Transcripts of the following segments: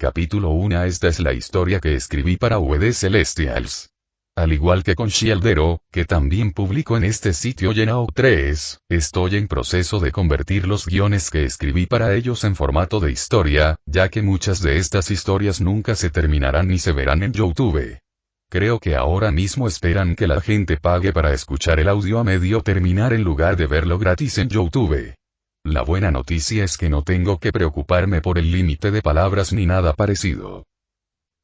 Capítulo 1. Esta es la historia que escribí para WD Celestials. Al igual que con Shieldero, que también publico en este sitio Yenao 3, estoy en proceso de convertir los guiones que escribí para ellos en formato de historia, ya que muchas de estas historias nunca se terminarán ni se verán en YouTube. Creo que ahora mismo esperan que la gente pague para escuchar el audio a medio terminar en lugar de verlo gratis en YouTube. La buena noticia es que no tengo que preocuparme por el límite de palabras ni nada parecido.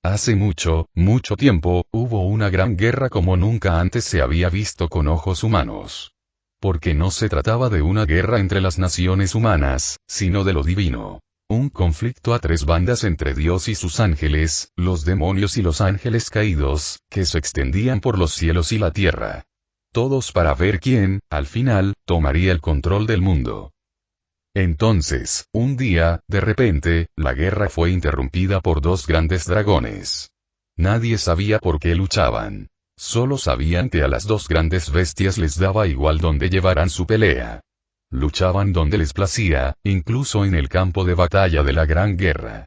Hace mucho, mucho tiempo, hubo una gran guerra como nunca antes se había visto con ojos humanos. Porque no se trataba de una guerra entre las naciones humanas, sino de lo divino. Un conflicto a tres bandas entre Dios y sus ángeles, los demonios y los ángeles caídos, que se extendían por los cielos y la tierra. Todos para ver quién, al final, tomaría el control del mundo. Entonces, un día, de repente, la guerra fue interrumpida por dos grandes dragones. Nadie sabía por qué luchaban. Solo sabían que a las dos grandes bestias les daba igual donde llevaran su pelea. Luchaban donde les placía, incluso en el campo de batalla de la Gran Guerra.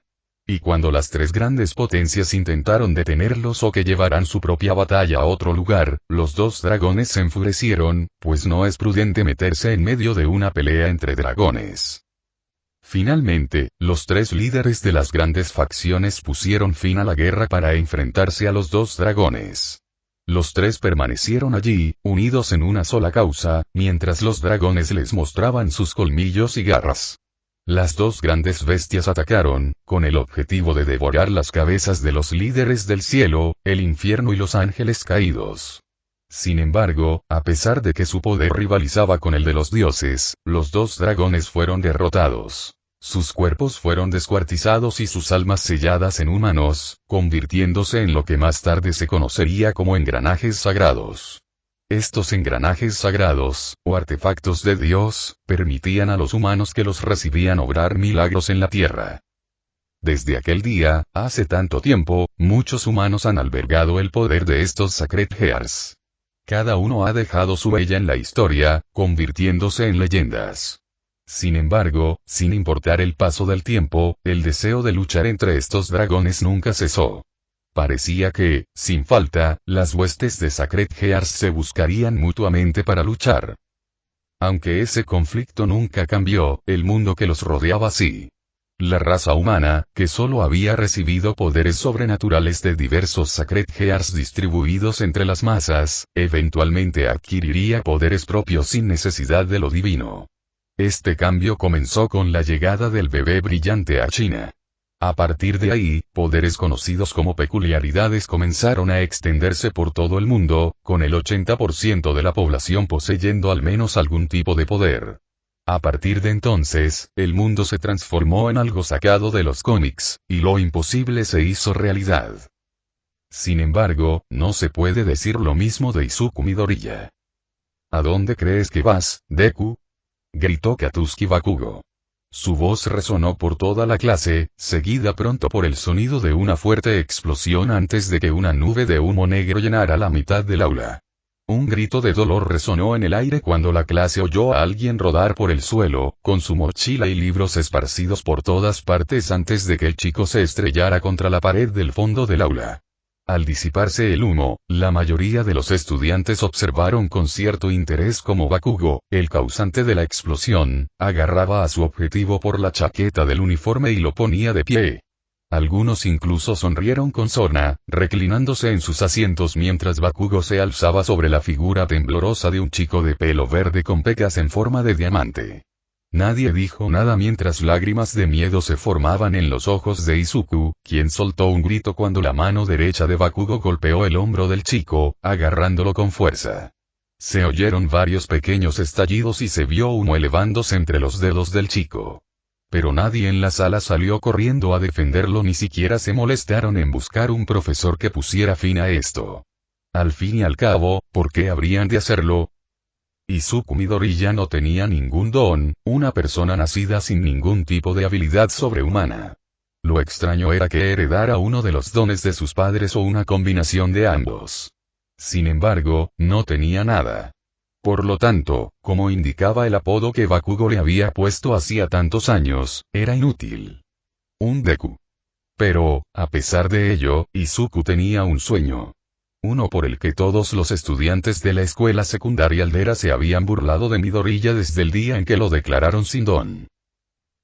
Y cuando las tres grandes potencias intentaron detenerlos o que llevaran su propia batalla a otro lugar, los dos dragones se enfurecieron, pues no es prudente meterse en medio de una pelea entre dragones. Finalmente, los tres líderes de las grandes facciones pusieron fin a la guerra para enfrentarse a los dos dragones. Los tres permanecieron allí, unidos en una sola causa, mientras los dragones les mostraban sus colmillos y garras. Las dos grandes bestias atacaron, con el objetivo de devorar las cabezas de los líderes del cielo, el infierno y los ángeles caídos. Sin embargo, a pesar de que su poder rivalizaba con el de los dioses, los dos dragones fueron derrotados. Sus cuerpos fueron descuartizados y sus almas selladas en humanos, convirtiéndose en lo que más tarde se conocería como engranajes sagrados. Estos engranajes sagrados, o artefactos de Dios, permitían a los humanos que los recibían obrar milagros en la tierra. Desde aquel día, hace tanto tiempo, muchos humanos han albergado el poder de estos Sacred Gears. Cada uno ha dejado su huella en la historia, convirtiéndose en leyendas. Sin embargo, sin importar el paso del tiempo, el deseo de luchar entre estos dragones nunca cesó. Parecía que, sin falta, las huestes de Sacred Gears se buscarían mutuamente para luchar. Aunque ese conflicto nunca cambió, el mundo que los rodeaba sí. La raza humana, que solo había recibido poderes sobrenaturales de diversos Sacred Gears distribuidos entre las masas, eventualmente adquiriría poderes propios sin necesidad de lo divino. Este cambio comenzó con la llegada del bebé brillante a China. A partir de ahí, poderes conocidos como peculiaridades comenzaron a extenderse por todo el mundo, con el 80% de la población poseyendo al menos algún tipo de poder. A partir de entonces, el mundo se transformó en algo sacado de los cómics, y lo imposible se hizo realidad. Sin embargo, no se puede decir lo mismo de Izuku Midoriya. ¿A dónde crees que vas, Deku? Gritó Katsuki Bakugo. Su voz resonó por toda la clase, seguida pronto por el sonido de una fuerte explosión antes de que una nube de humo negro llenara la mitad del aula. Un grito de dolor resonó en el aire cuando la clase oyó a alguien rodar por el suelo, con su mochila y libros esparcidos por todas partes antes de que el chico se estrellara contra la pared del fondo del aula. Al disiparse el humo, la mayoría de los estudiantes observaron con cierto interés cómo Bakugo, el causante de la explosión, agarraba a su objetivo por la chaqueta del uniforme y lo ponía de pie. Algunos incluso sonrieron con sorna, reclinándose en sus asientos mientras Bakugo se alzaba sobre la figura temblorosa de un chico de pelo verde con pecas en forma de diamante. Nadie dijo nada mientras lágrimas de miedo se formaban en los ojos de Izuku, quien soltó un grito cuando la mano derecha de Bakugo golpeó el hombro del chico, agarrándolo con fuerza. Se oyeron varios pequeños estallidos y se vio humo elevándose entre los dedos del chico. Pero nadie en la sala salió corriendo a defenderlo, ni siquiera se molestaron en buscar un profesor que pusiera fin a esto. Al fin y al cabo, ¿por qué habrían de hacerlo? Izuku Midoriya no tenía ningún don, una persona nacida sin ningún tipo de habilidad sobrehumana. Lo extraño era que heredara uno de los dones de sus padres o una combinación de ambos. Sin embargo, no tenía nada. Por lo tanto, como indicaba el apodo que Bakugo le había puesto hacía tantos años, era inútil. Un Deku. Pero, a pesar de ello, Izuku tenía un sueño. Uno por el que todos los estudiantes de la escuela secundaria aldera se habían burlado de Midoriya desde el día en que lo declararon sin don.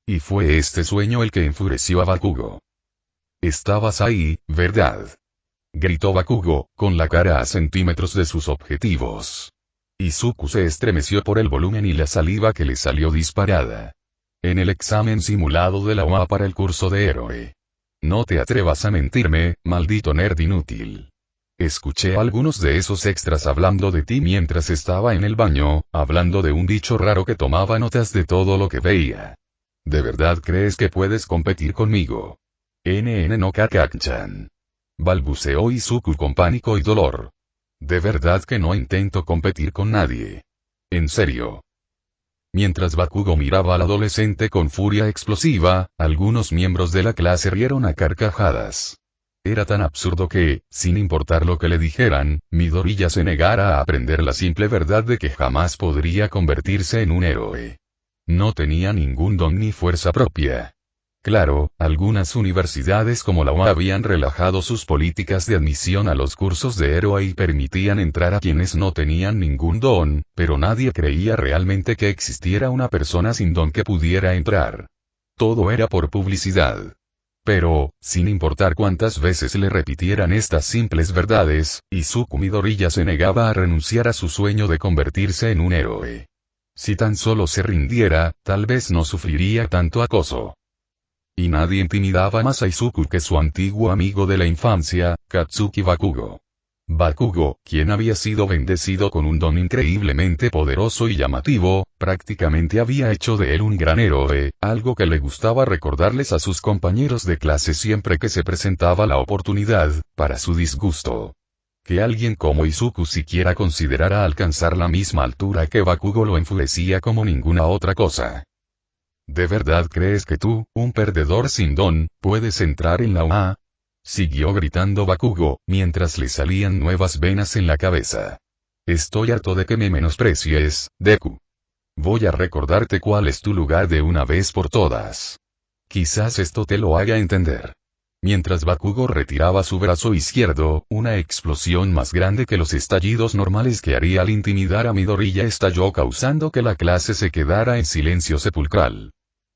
Y fue este sueño el que enfureció a Bakugo. «Estabas ahí, ¿verdad?», gritó Bakugo, con la cara a centímetros de sus objetivos. Izuku se estremeció por el volumen y la saliva que le salió disparada. «En el examen simulado de la OA para el curso de héroe. No te atrevas a mentirme, maldito nerd inútil. Escuché a algunos de esos extras hablando de ti mientras estaba en el baño, hablando de un dicho raro que tomaba notas de todo lo que veía. ¿De verdad crees que puedes competir conmigo? NN no Kakaku-chan», balbuceó Izuku con pánico y dolor. «De verdad que no intento competir con nadie. En serio». Mientras Bakugo miraba al adolescente con furia explosiva, algunos miembros de la clase rieron a carcajadas. Era tan absurdo que, sin importar lo que le dijeran, Midoriya se negara a aprender la simple verdad de que jamás podría convertirse en un héroe. No tenía ningún don ni fuerza propia. Claro, algunas universidades como la UA habían relajado sus políticas de admisión a los cursos de héroe y permitían entrar a quienes no tenían ningún don, pero nadie creía realmente que existiera una persona sin don que pudiera entrar. Todo era por publicidad. Pero, sin importar cuántas veces le repitieran estas simples verdades, Izuku Midoriya se negaba a renunciar a su sueño de convertirse en un héroe. Si tan solo se rindiera, tal vez no sufriría tanto acoso. Y nadie intimidaba más a Izuku que su antiguo amigo de la infancia, Katsuki Bakugo. Bakugo, quien había sido bendecido con un don increíblemente poderoso y llamativo, prácticamente había hecho de él un gran héroe, algo que le gustaba recordarles a sus compañeros de clase siempre que se presentaba la oportunidad, para su disgusto. Que alguien como Izuku siquiera considerara alcanzar la misma altura que Bakugo lo enfurecía como ninguna otra cosa. ¿De verdad crees que tú, un perdedor sin don, puedes entrar en la UA? Siguió gritando Bakugo, mientras le salían nuevas venas en la cabeza. Estoy harto de que me menosprecies, Deku. Voy a recordarte cuál es tu lugar de una vez por todas. Quizás esto te lo haga entender. Mientras Bakugo retiraba su brazo izquierdo, una explosión más grande que los estallidos normales que haría al intimidar a Midoriya estalló causando que la clase se quedara en silencio sepulcral.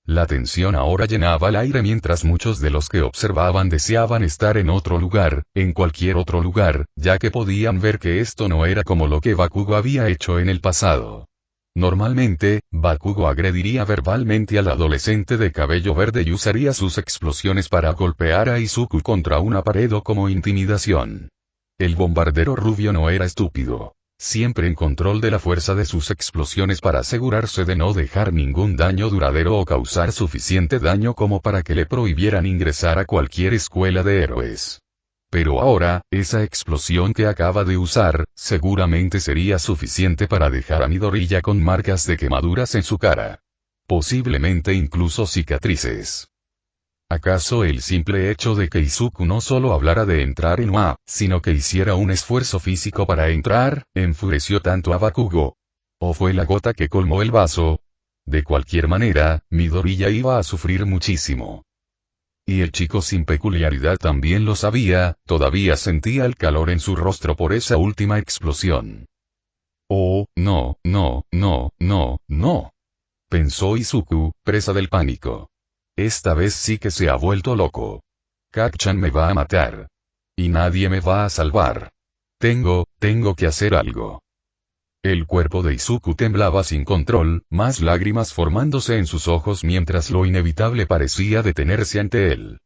La tensión ahora llenaba el aire mientras muchos de los que observaban deseaban estar en otro lugar, en cualquier otro lugar, ya que podían ver que esto no era como lo que Bakugo había hecho en el pasado. Normalmente, Bakugo agrediría verbalmente al adolescente de cabello verde y usaría sus explosiones para golpear a Izuku contra una pared o como intimidación. El bombardero rubio no era estúpido. Siempre en control de la fuerza de sus explosiones para asegurarse de no dejar ningún daño duradero o causar suficiente daño como para que le prohibieran ingresar a cualquier escuela de héroes. Pero ahora, esa explosión que acaba de usar, seguramente sería suficiente para dejar a Midoriya con marcas de quemaduras en su cara. Posiblemente incluso cicatrices. ¿Acaso el simple hecho de que Izuku no solo hablara de entrar en UA, sino que hiciera un esfuerzo físico para entrar, enfureció tanto a Bakugo? ¿O fue la gota que colmó el vaso? De cualquier manera, Midoriya iba a sufrir muchísimo. Y el chico sin peculiaridad también lo sabía, todavía sentía el calor en su rostro por esa última explosión. «Oh, no, no, no, no, no», pensó Izuku, presa del pánico. Esta vez sí que se ha vuelto loco. Kaku-chan me va a matar. Y nadie me va a salvar. Tengo que hacer algo. El cuerpo de Izuku temblaba sin control, más lágrimas formándose en sus ojos mientras lo inevitable parecía detenerse ante él.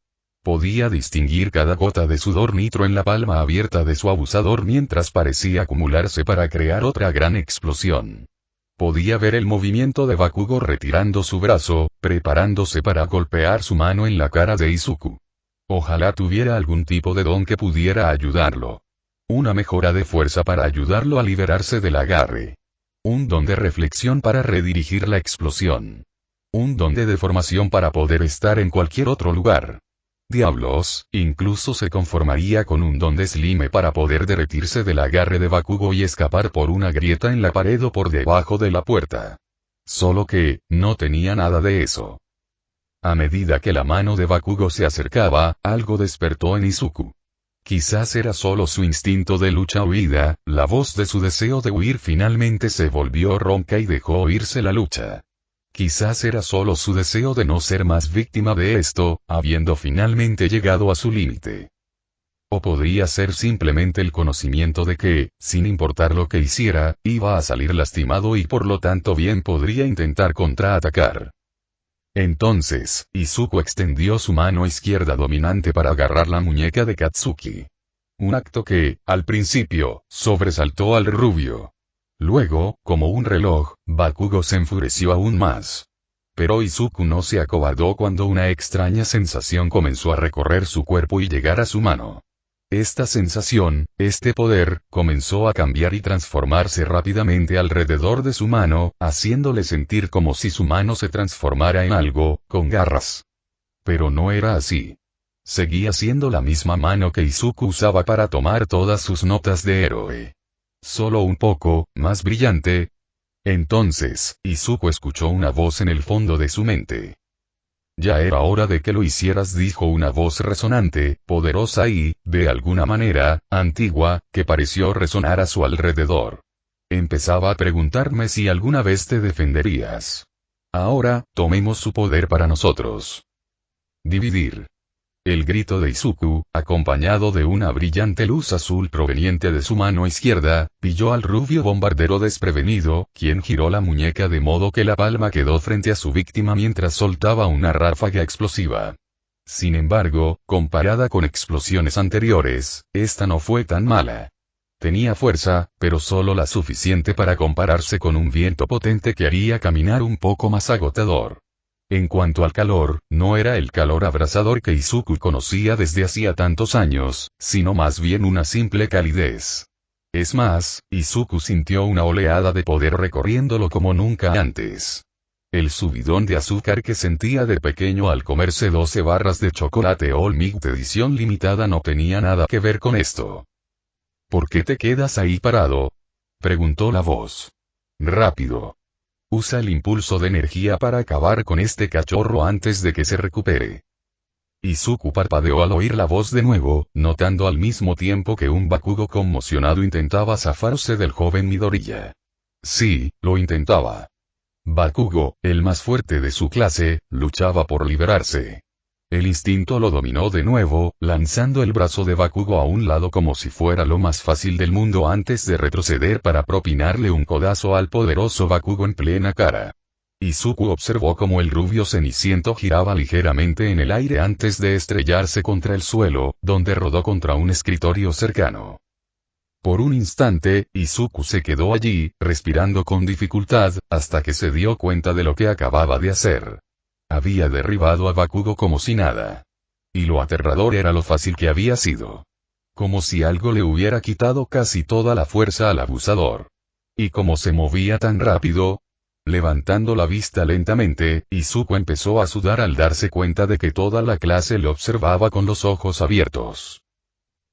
Podía distinguir cada gota de sudor nitro en la palma abierta de su abusador mientras parecía acumularse para crear otra gran explosión. Podía ver el movimiento de Bakugo retirando su brazo, preparándose para golpear su mano en la cara de Izuku. Ojalá tuviera algún tipo de don que pudiera ayudarlo. Una mejora de fuerza para ayudarlo a liberarse del agarre. Un don de reflexión para redirigir la explosión. Un don de deformación para poder estar en cualquier otro lugar. Diablos, incluso se conformaría con un don de slime para poder derretirse del agarre de Bakugo y escapar por una grieta en la pared o por debajo de la puerta. Solo que, no tenía nada de eso. A medida que la mano de Bakugo se acercaba, algo despertó en Izuku. Quizás era solo su instinto de lucha-huida, la voz de su deseo de huir finalmente se volvió ronca y dejó oírse la lucha. Quizás era solo su deseo de no ser más víctima de esto, habiendo finalmente llegado a su límite. O podría ser simplemente el conocimiento de que, sin importar lo que hiciera, iba a salir lastimado y por lo tanto bien podría intentar contraatacar. Entonces, Izuku extendió su mano izquierda dominante para agarrar la muñeca de Katsuki. Un acto que, al principio, sobresaltó al rubio. Luego, como un reloj, Bakugo se enfureció aún más. Pero Izuku no se acobardó cuando una extraña sensación comenzó a recorrer su cuerpo y llegar a su mano. Esta sensación, este poder, comenzó a cambiar y transformarse rápidamente alrededor de su mano, haciéndole sentir como si su mano se transformara en algo, con garras. Pero no era así. Seguía siendo la misma mano que Izuku usaba para tomar todas sus notas de héroe. Solo un poco, más brillante. Entonces, Izuku escuchó una voz en el fondo de su mente. Ya era hora de que lo hicieras, dijo una voz resonante, poderosa y, de alguna manera, antigua, que pareció resonar a su alrededor. Empezaba a preguntarme si alguna vez te defenderías. Ahora, tomemos su poder para nosotros. Dividir. El grito de Izuku, acompañado de una brillante luz azul proveniente de su mano izquierda, pilló al rubio bombardero desprevenido, quien giró la muñeca de modo que la palma quedó frente a su víctima mientras soltaba una ráfaga explosiva. Sin embargo, comparada con explosiones anteriores, esta no fue tan mala. Tenía fuerza, pero solo la suficiente para compararse con un viento potente que haría caminar un poco más agotador. En cuanto al calor, no era el calor abrasador que Izuku conocía desde hacía tantos años, sino más bien una simple calidez. Es más, Izuku sintió una oleada de poder recorriéndolo como nunca antes. El subidón de azúcar que sentía de pequeño al comerse 12 barras de chocolate All Milk de edición limitada no tenía nada que ver con esto. ¿Por qué te quedas ahí parado?, preguntó la voz. Rápido. Usa el impulso de energía para acabar con este cachorro antes de que se recupere. Izuku parpadeó al oír la voz de nuevo, notando al mismo tiempo que un Bakugo conmocionado intentaba zafarse del joven Midoriya. Sí, lo intentaba. Bakugo, el más fuerte de su clase, luchaba por liberarse. El instinto lo dominó de nuevo, lanzando el brazo de Bakugo a un lado como si fuera lo más fácil del mundo antes de retroceder para propinarle un codazo al poderoso Bakugo en plena cara. Izuku observó cómo el rubio ceniciento giraba ligeramente en el aire antes de estrellarse contra el suelo, donde rodó contra un escritorio cercano. Por un instante, Izuku se quedó allí, respirando con dificultad, hasta que se dio cuenta de lo que acababa de hacer. Había derribado a Bakugo como si nada. Y lo aterrador era lo fácil que había sido. Como si algo le hubiera quitado casi toda la fuerza al abusador. Y como se movía tan rápido. Levantando la vista lentamente, Izuku empezó a sudar al darse cuenta de que toda la clase lo observaba con los ojos abiertos.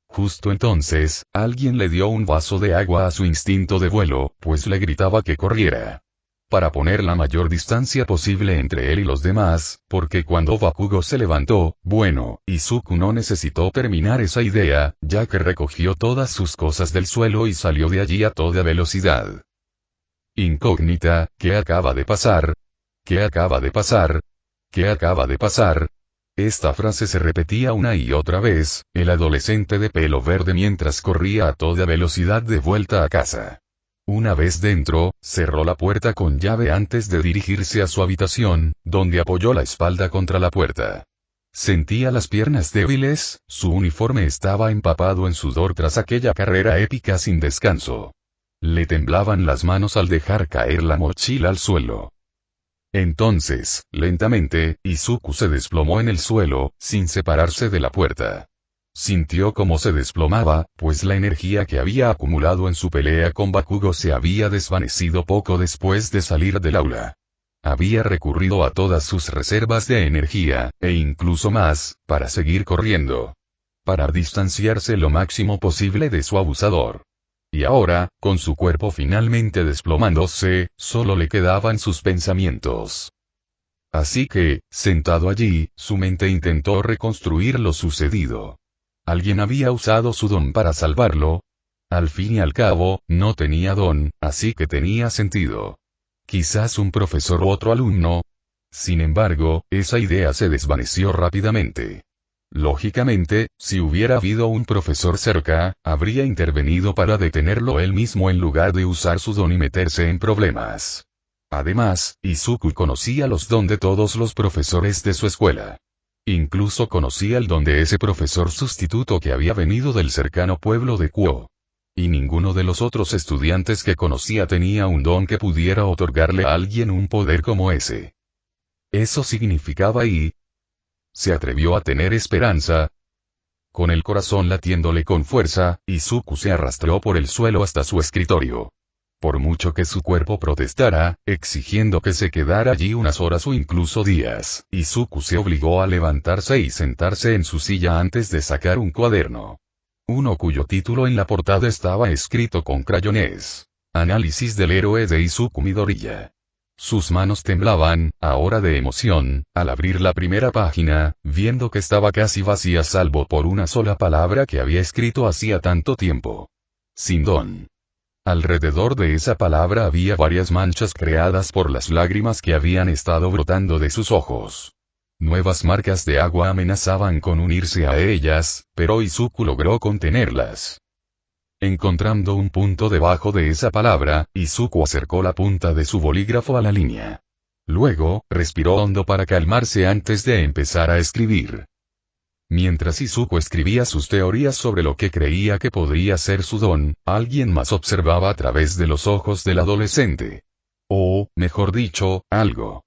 Justo entonces, alguien le dio un vaso de agua a su instinto de vuelo, pues le gritaba que corriera. Para poner la mayor distancia posible entre él y los demás, porque cuando Bakugo se levantó, bueno, Izuku no necesitó terminar esa idea, ya que recogió todas sus cosas del suelo y salió de allí a toda velocidad. Incógnita, ¿qué acaba de pasar? ¿Qué acaba de pasar? ¿Qué acaba de pasar? Esta frase se repetía una y otra vez, el adolescente de pelo verde mientras corría a toda velocidad de vuelta a casa. Una vez dentro, cerró la puerta con llave antes de dirigirse a su habitación, donde apoyó la espalda contra la puerta. Sentía las piernas débiles, su uniforme estaba empapado en sudor tras aquella carrera épica sin descanso. Le temblaban las manos al dejar caer la mochila al suelo. Entonces, lentamente, Izuku se desplomó en el suelo, sin separarse de la puerta. Sintió cómo se desplomaba, pues la energía que había acumulado en su pelea con Bakugo se había desvanecido poco después de salir del aula. Había recurrido a todas sus reservas de energía, e incluso más, para seguir corriendo. Para distanciarse lo máximo posible de su abusador. Y ahora, con su cuerpo finalmente desplomándose, solo le quedaban sus pensamientos. Así que, sentado allí, su mente intentó reconstruir lo sucedido. ¿Alguien había usado su don para salvarlo? Al fin y al cabo, no tenía don, así que tenía sentido. Quizás un profesor u otro alumno. Sin embargo, esa idea se desvaneció rápidamente. Lógicamente, si hubiera habido un profesor cerca, habría intervenido para detenerlo él mismo en lugar de usar su don y meterse en problemas. Además, Izuku conocía los don de todos los profesores de su escuela. Incluso conocía el don de ese profesor sustituto que había venido del cercano pueblo de Kuo. Y ninguno de los otros estudiantes que conocía tenía un don que pudiera otorgarle a alguien un poder como ese. Eso significaba y... ¿se atrevió a tener esperanza? Con el corazón latiéndole con fuerza, Izuku se arrastró por el suelo hasta su escritorio. Por mucho que su cuerpo protestara, exigiendo que se quedara allí unas horas o incluso días, Izuku se obligó a levantarse y sentarse en su silla antes de sacar un cuaderno. Uno cuyo título en la portada estaba escrito con crayones. Análisis del héroe de Izuku Midoriya. Sus manos temblaban, ahora de emoción, al abrir la primera página, viendo que estaba casi vacía salvo por una sola palabra que había escrito hacía tanto tiempo. Sin don. Alrededor de esa palabra había varias manchas creadas por las lágrimas que habían estado brotando de sus ojos. Nuevas marcas de agua amenazaban con unirse a ellas, pero Izuku logró contenerlas. Encontrando un punto debajo de esa palabra, Izuku acercó la punta de su bolígrafo a la línea. Luego, respiró hondo para calmarse antes de empezar a escribir. Mientras Izuku escribía sus teorías sobre lo que creía que podría ser su don, alguien más observaba a través de los ojos del adolescente. O, mejor dicho, algo.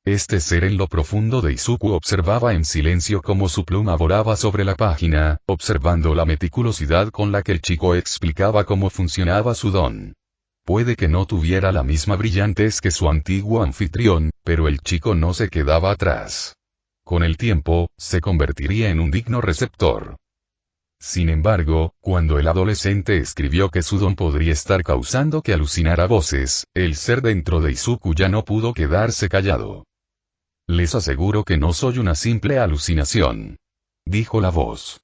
Este ser en lo profundo de Izuku observaba en silencio cómo su pluma volaba sobre la página, observando la meticulosidad con la que el chico explicaba cómo funcionaba su don. Puede que no tuviera la misma brillantez que su antiguo anfitrión, pero el chico no se quedaba atrás. Con el tiempo, se convertiría en un digno receptor. Sin embargo, cuando el adolescente escribió que su don podría estar causando que alucinara voces, el ser dentro de Izuku ya no pudo quedarse callado. Les aseguro que no soy una simple alucinación, dijo la voz.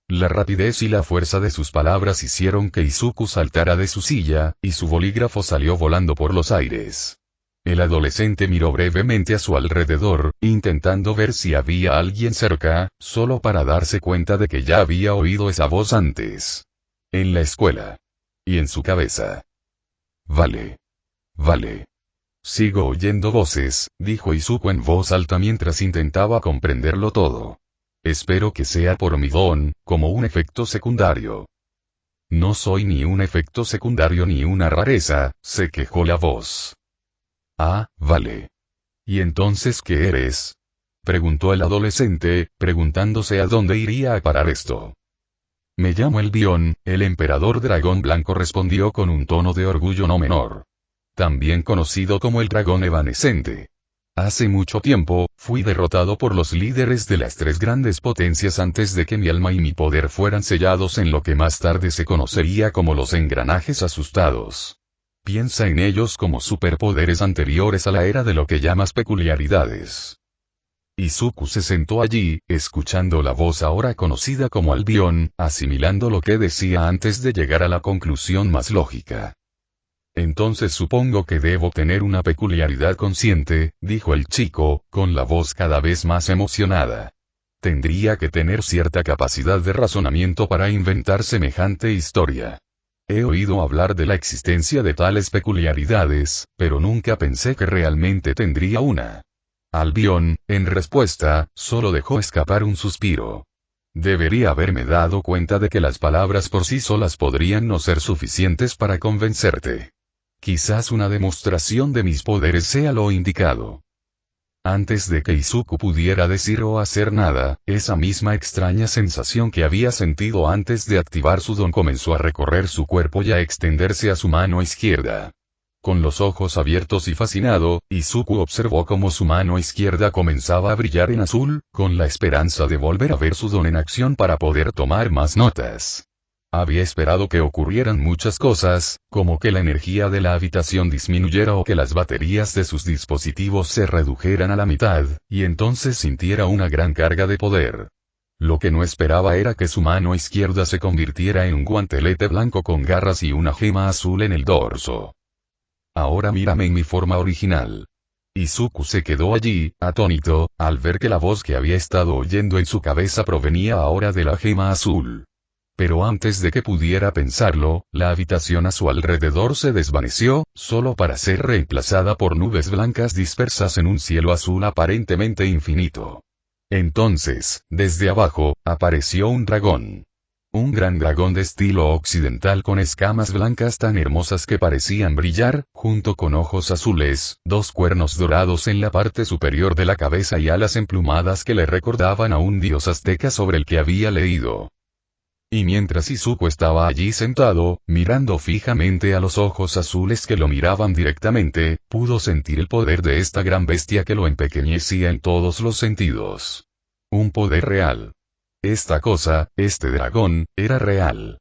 La rapidez y la fuerza de sus palabras hicieron que Izuku saltara de su silla, y su bolígrafo salió volando por los aires. El adolescente miró brevemente a su alrededor, intentando ver si había alguien cerca, solo para darse cuenta de que ya había oído esa voz antes. En la escuela. Y en su cabeza. Vale. Sigo oyendo voces, dijo Izuku en voz alta mientras intentaba comprenderlo todo. Espero que sea por mi don, como un efecto secundario. No soy ni un efecto secundario ni una rareza, se quejó la voz. Ah, vale. ¿Y entonces qué eres? Preguntó el adolescente, preguntándose a dónde iría a parar esto. Me llamo Elbion, el emperador dragón blanco respondió con un tono de orgullo no menor. También conocido como el dragón evanescente. Hace mucho tiempo, fui derrotado por los líderes de las tres grandes potencias antes de que mi alma y mi poder fueran sellados en lo que más tarde se conocería como los engranajes asustados. Piensa en ellos como superpoderes anteriores a la era de lo que llamas peculiaridades. Izuku se sentó allí, escuchando la voz ahora conocida como Albion, asimilando lo que decía antes de llegar a la conclusión más lógica. Entonces supongo que debo tener una peculiaridad consciente, dijo el chico, con la voz cada vez más emocionada. Tendría que tener cierta capacidad de razonamiento para inventar semejante historia. He oído hablar de la existencia de tales peculiaridades, pero nunca pensé que realmente tendría una. Albion, en respuesta, solo dejó escapar un suspiro. Debería haberme dado cuenta de que las palabras por sí solas podrían no ser suficientes para convencerte. Quizás una demostración de mis poderes sea lo indicado. Antes de que Izuku pudiera decir o hacer nada, esa misma extraña sensación que había sentido antes de activar su don comenzó a recorrer su cuerpo y a extenderse a su mano izquierda. Con los ojos abiertos y fascinado, Izuku observó cómo su mano izquierda comenzaba a brillar en azul, con la esperanza de volver a ver su don en acción para poder tomar más notas. Había esperado que ocurrieran muchas cosas, como que la energía de la habitación disminuyera o que las baterías de sus dispositivos se redujeran a la mitad, y entonces sintiera una gran carga de poder. Lo que no esperaba era que su mano izquierda se convirtiera en un guantelete blanco con garras y una gema azul en el dorso. Ahora mírame en mi forma original. Izuku se quedó allí, atónito, al ver que la voz que había estado oyendo en su cabeza provenía ahora de la gema azul. Pero antes de que pudiera pensarlo, la habitación a su alrededor se desvaneció, solo para ser reemplazada por nubes blancas dispersas en un cielo azul aparentemente infinito. Entonces, desde abajo, apareció un dragón. Un gran dragón de estilo occidental con escamas blancas tan hermosas que parecían brillar, junto con ojos azules, dos cuernos dorados en la parte superior de la cabeza y alas emplumadas que le recordaban a un dios azteca sobre el que había leído. Y mientras Izuku estaba allí sentado, mirando fijamente a los ojos azules que lo miraban directamente, pudo sentir el poder de esta gran bestia que lo empequeñecía en todos los sentidos. Un poder real. Esta cosa, este dragón, era real.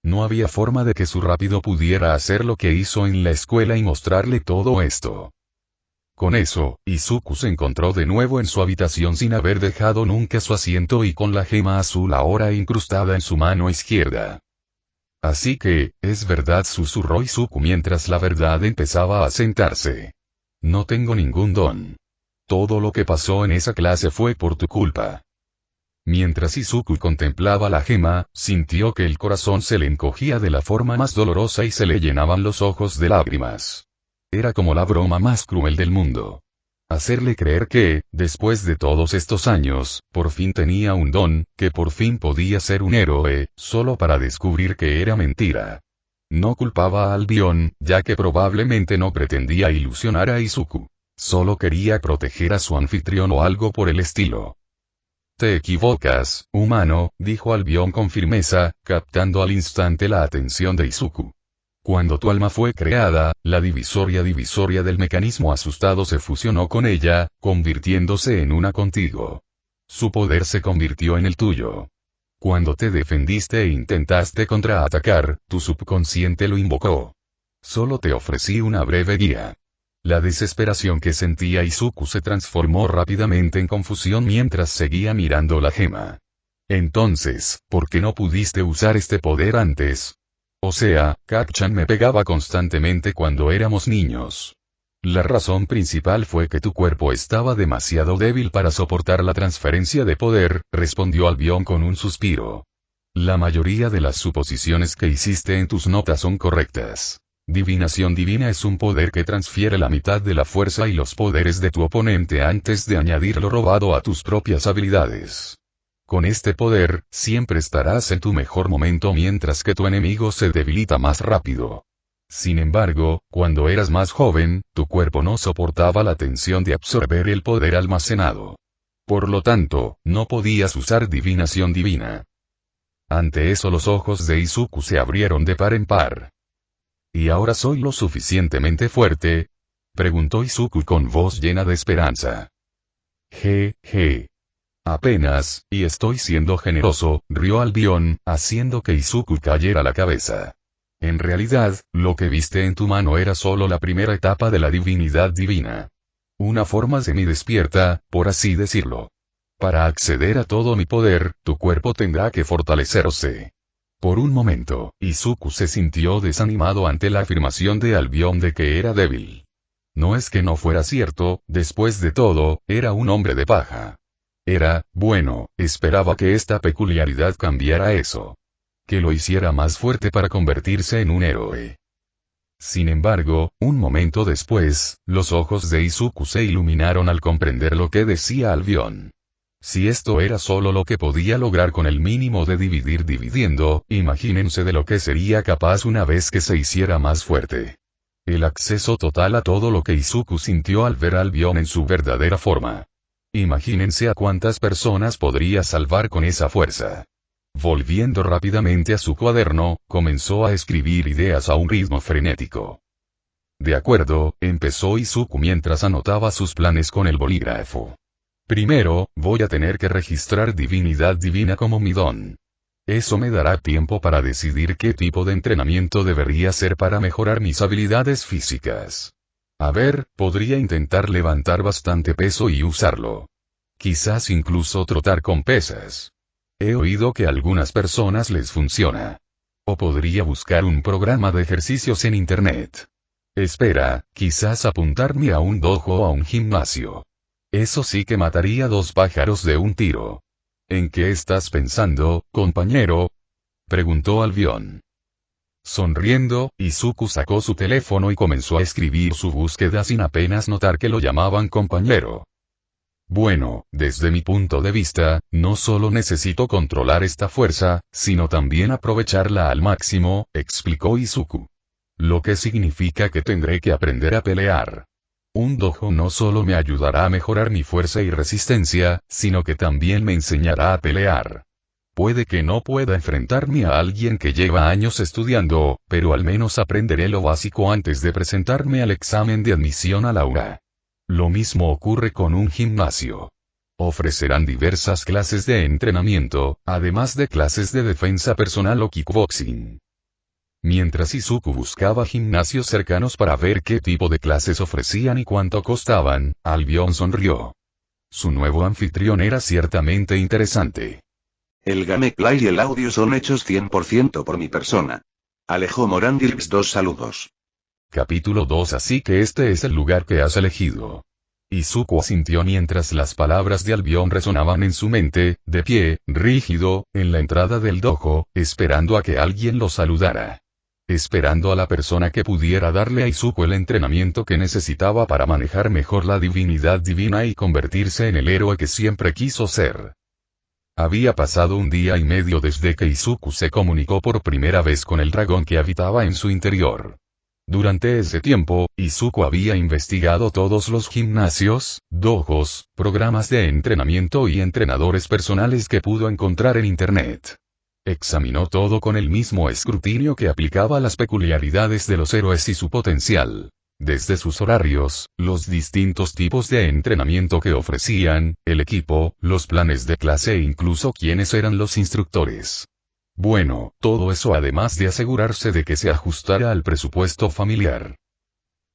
No había forma de que su rápido pudiera hacer lo que hizo en la escuela y mostrarle todo esto. Con eso, Izuku se encontró de nuevo en su habitación sin haber dejado nunca su asiento y con la gema azul ahora incrustada en su mano izquierda. Así que, es verdad, susurró Izuku mientras la verdad empezaba a sentarse. No tengo ningún don. Todo lo que pasó en esa clase fue por tu culpa. Mientras Izuku contemplaba la gema, sintió que el corazón se le encogía de la forma más dolorosa y se le llenaban los ojos de lágrimas. Era como la broma más cruel del mundo. Hacerle creer que, después de todos estos años, por fin tenía un don, que por fin podía ser un héroe, solo para descubrir que era mentira. No culpaba a Albion, ya que probablemente no pretendía ilusionar a Izuku. Solo quería proteger a su anfitrión o algo por el estilo. Te equivocas, humano, dijo Albion con firmeza, captando al instante la atención de Izuku. Cuando tu alma fue creada, la divisoria del mecanismo asustado se fusionó con ella, convirtiéndose en una contigo. Su poder se convirtió en el tuyo. Cuando te defendiste e intentaste contraatacar, tu subconsciente lo invocó. Solo te ofrecí una breve guía. La desesperación que sentía Izuku se transformó rápidamente en confusión mientras seguía mirando la gema. Entonces, ¿por qué no pudiste usar este poder antes? O sea, Kak-chan me pegaba constantemente cuando éramos niños. La razón principal fue que tu cuerpo estaba demasiado débil para soportar la transferencia de poder, respondió Albion con un suspiro. La mayoría de las suposiciones que hiciste en tus notas son correctas. Divinación divina es un poder que transfiere la mitad de la fuerza y los poderes de tu oponente antes de añadir lo robado a tus propias habilidades. Con este poder, siempre estarás en tu mejor momento mientras que tu enemigo se debilita más rápido. Sin embargo, cuando eras más joven, tu cuerpo no soportaba la tensión de absorber el poder almacenado. Por lo tanto, no podías usar divinación divina. Ante eso los ojos de Izuku se abrieron de par en par. ¿Y ahora soy lo suficientemente fuerte? Preguntó Izuku con voz llena de esperanza. Apenas, y estoy siendo generoso, rió Albion, haciendo que Izuku cayera la cabeza. En realidad, lo que viste en tu mano era solo la primera etapa de la divinidad divina. Una forma semidespierta, por así decirlo. Para acceder a todo mi poder, tu cuerpo tendrá que fortalecerse. Por un momento, Izuku se sintió desanimado ante la afirmación de Albion de que era débil. No es que no fuera cierto, después de todo, era un hombre de paja. Esperaba que esta peculiaridad cambiara eso. Que lo hiciera más fuerte para convertirse en un héroe. Sin embargo, un momento después, los ojos de Izuku se iluminaron al comprender lo que decía Albion. Si esto era solo lo que podía lograr con el mínimo de dividir dividiendo, imagínense de lo que sería capaz una vez que se hiciera más fuerte. El acceso total a todo lo que Izuku sintió al ver a Albion en su verdadera forma. Imagínense a cuántas personas podría salvar con esa fuerza. Volviendo rápidamente a su cuaderno, comenzó a escribir ideas a un ritmo frenético. De acuerdo, empezó Izuku mientras anotaba sus planes con el bolígrafo. Primero, voy a tener que registrar divinidad divina como mi don. Eso me dará tiempo para decidir qué tipo de entrenamiento debería ser para mejorar mis habilidades físicas. A ver, podría intentar levantar bastante peso y usarlo. Quizás incluso trotar con pesas. He oído que a algunas personas les funciona. O podría buscar un programa de ejercicios en internet. Espera, quizás apuntarme a un dojo o a un gimnasio. Eso sí que mataría dos pájaros de un tiro. ¿En qué estás pensando, compañero?, preguntó Albion. Sonriendo, Izuku sacó su teléfono y comenzó a escribir su búsqueda sin apenas notar que lo llamaban compañero. Bueno, desde mi punto de vista, no solo necesito controlar esta fuerza, sino también aprovecharla al máximo, explicó Izuku. Lo que significa que tendré que aprender a pelear. Un dojo no solo me ayudará a mejorar mi fuerza y resistencia, sino que también me enseñará a pelear. Puede que no pueda enfrentarme a alguien que lleva años estudiando, pero al menos aprenderé lo básico antes de presentarme al examen de admisión a la UA. Lo mismo ocurre con un gimnasio. Ofrecerán diversas clases de entrenamiento, además de clases de defensa personal o kickboxing. Mientras Izuku buscaba gimnasios cercanos para ver qué tipo de clases ofrecían y cuánto costaban, Albion sonrió. Su nuevo anfitrión era ciertamente interesante. El gameplay y el audio son hechos 100% por mi persona. Alejo Morandilx 2 saludos. Capítulo 2. Así que este es el lugar que has elegido. Izuku asintió mientras las palabras de Albion resonaban en su mente, de pie, rígido, en la entrada del dojo, esperando a que alguien lo saludara. Esperando a la persona que pudiera darle a Izuku el entrenamiento que necesitaba para manejar mejor la divinidad divina y convertirse en el héroe que siempre quiso ser. Había pasado un día y medio desde que Izuku se comunicó por primera vez con el dragón que habitaba en su interior. Durante ese tiempo, Izuku había investigado todos los gimnasios, dojos, programas de entrenamiento y entrenadores personales que pudo encontrar en internet. Examinó todo con el mismo escrutinio que aplicaba a las peculiaridades de los héroes y su potencial. Desde sus horarios, los distintos tipos de entrenamiento que ofrecían, el equipo, los planes de clase e incluso quiénes eran los instructores. Bueno, todo eso además de asegurarse de que se ajustara al presupuesto familiar.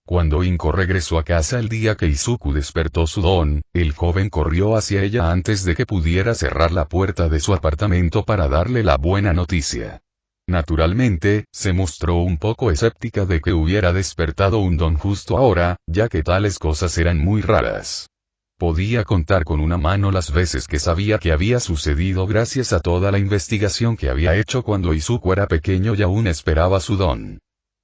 Cuando Inko regresó a casa el día que Izuku despertó su don, el joven corrió hacia ella antes de que pudiera cerrar la puerta de su apartamento para darle la buena noticia. Naturalmente, se mostró un poco escéptica de que hubiera despertado un don justo ahora, ya que tales cosas eran muy raras. Podía contar con una mano las veces que sabía que había sucedido gracias a toda la investigación que había hecho cuando Izuku era pequeño y aún esperaba su don.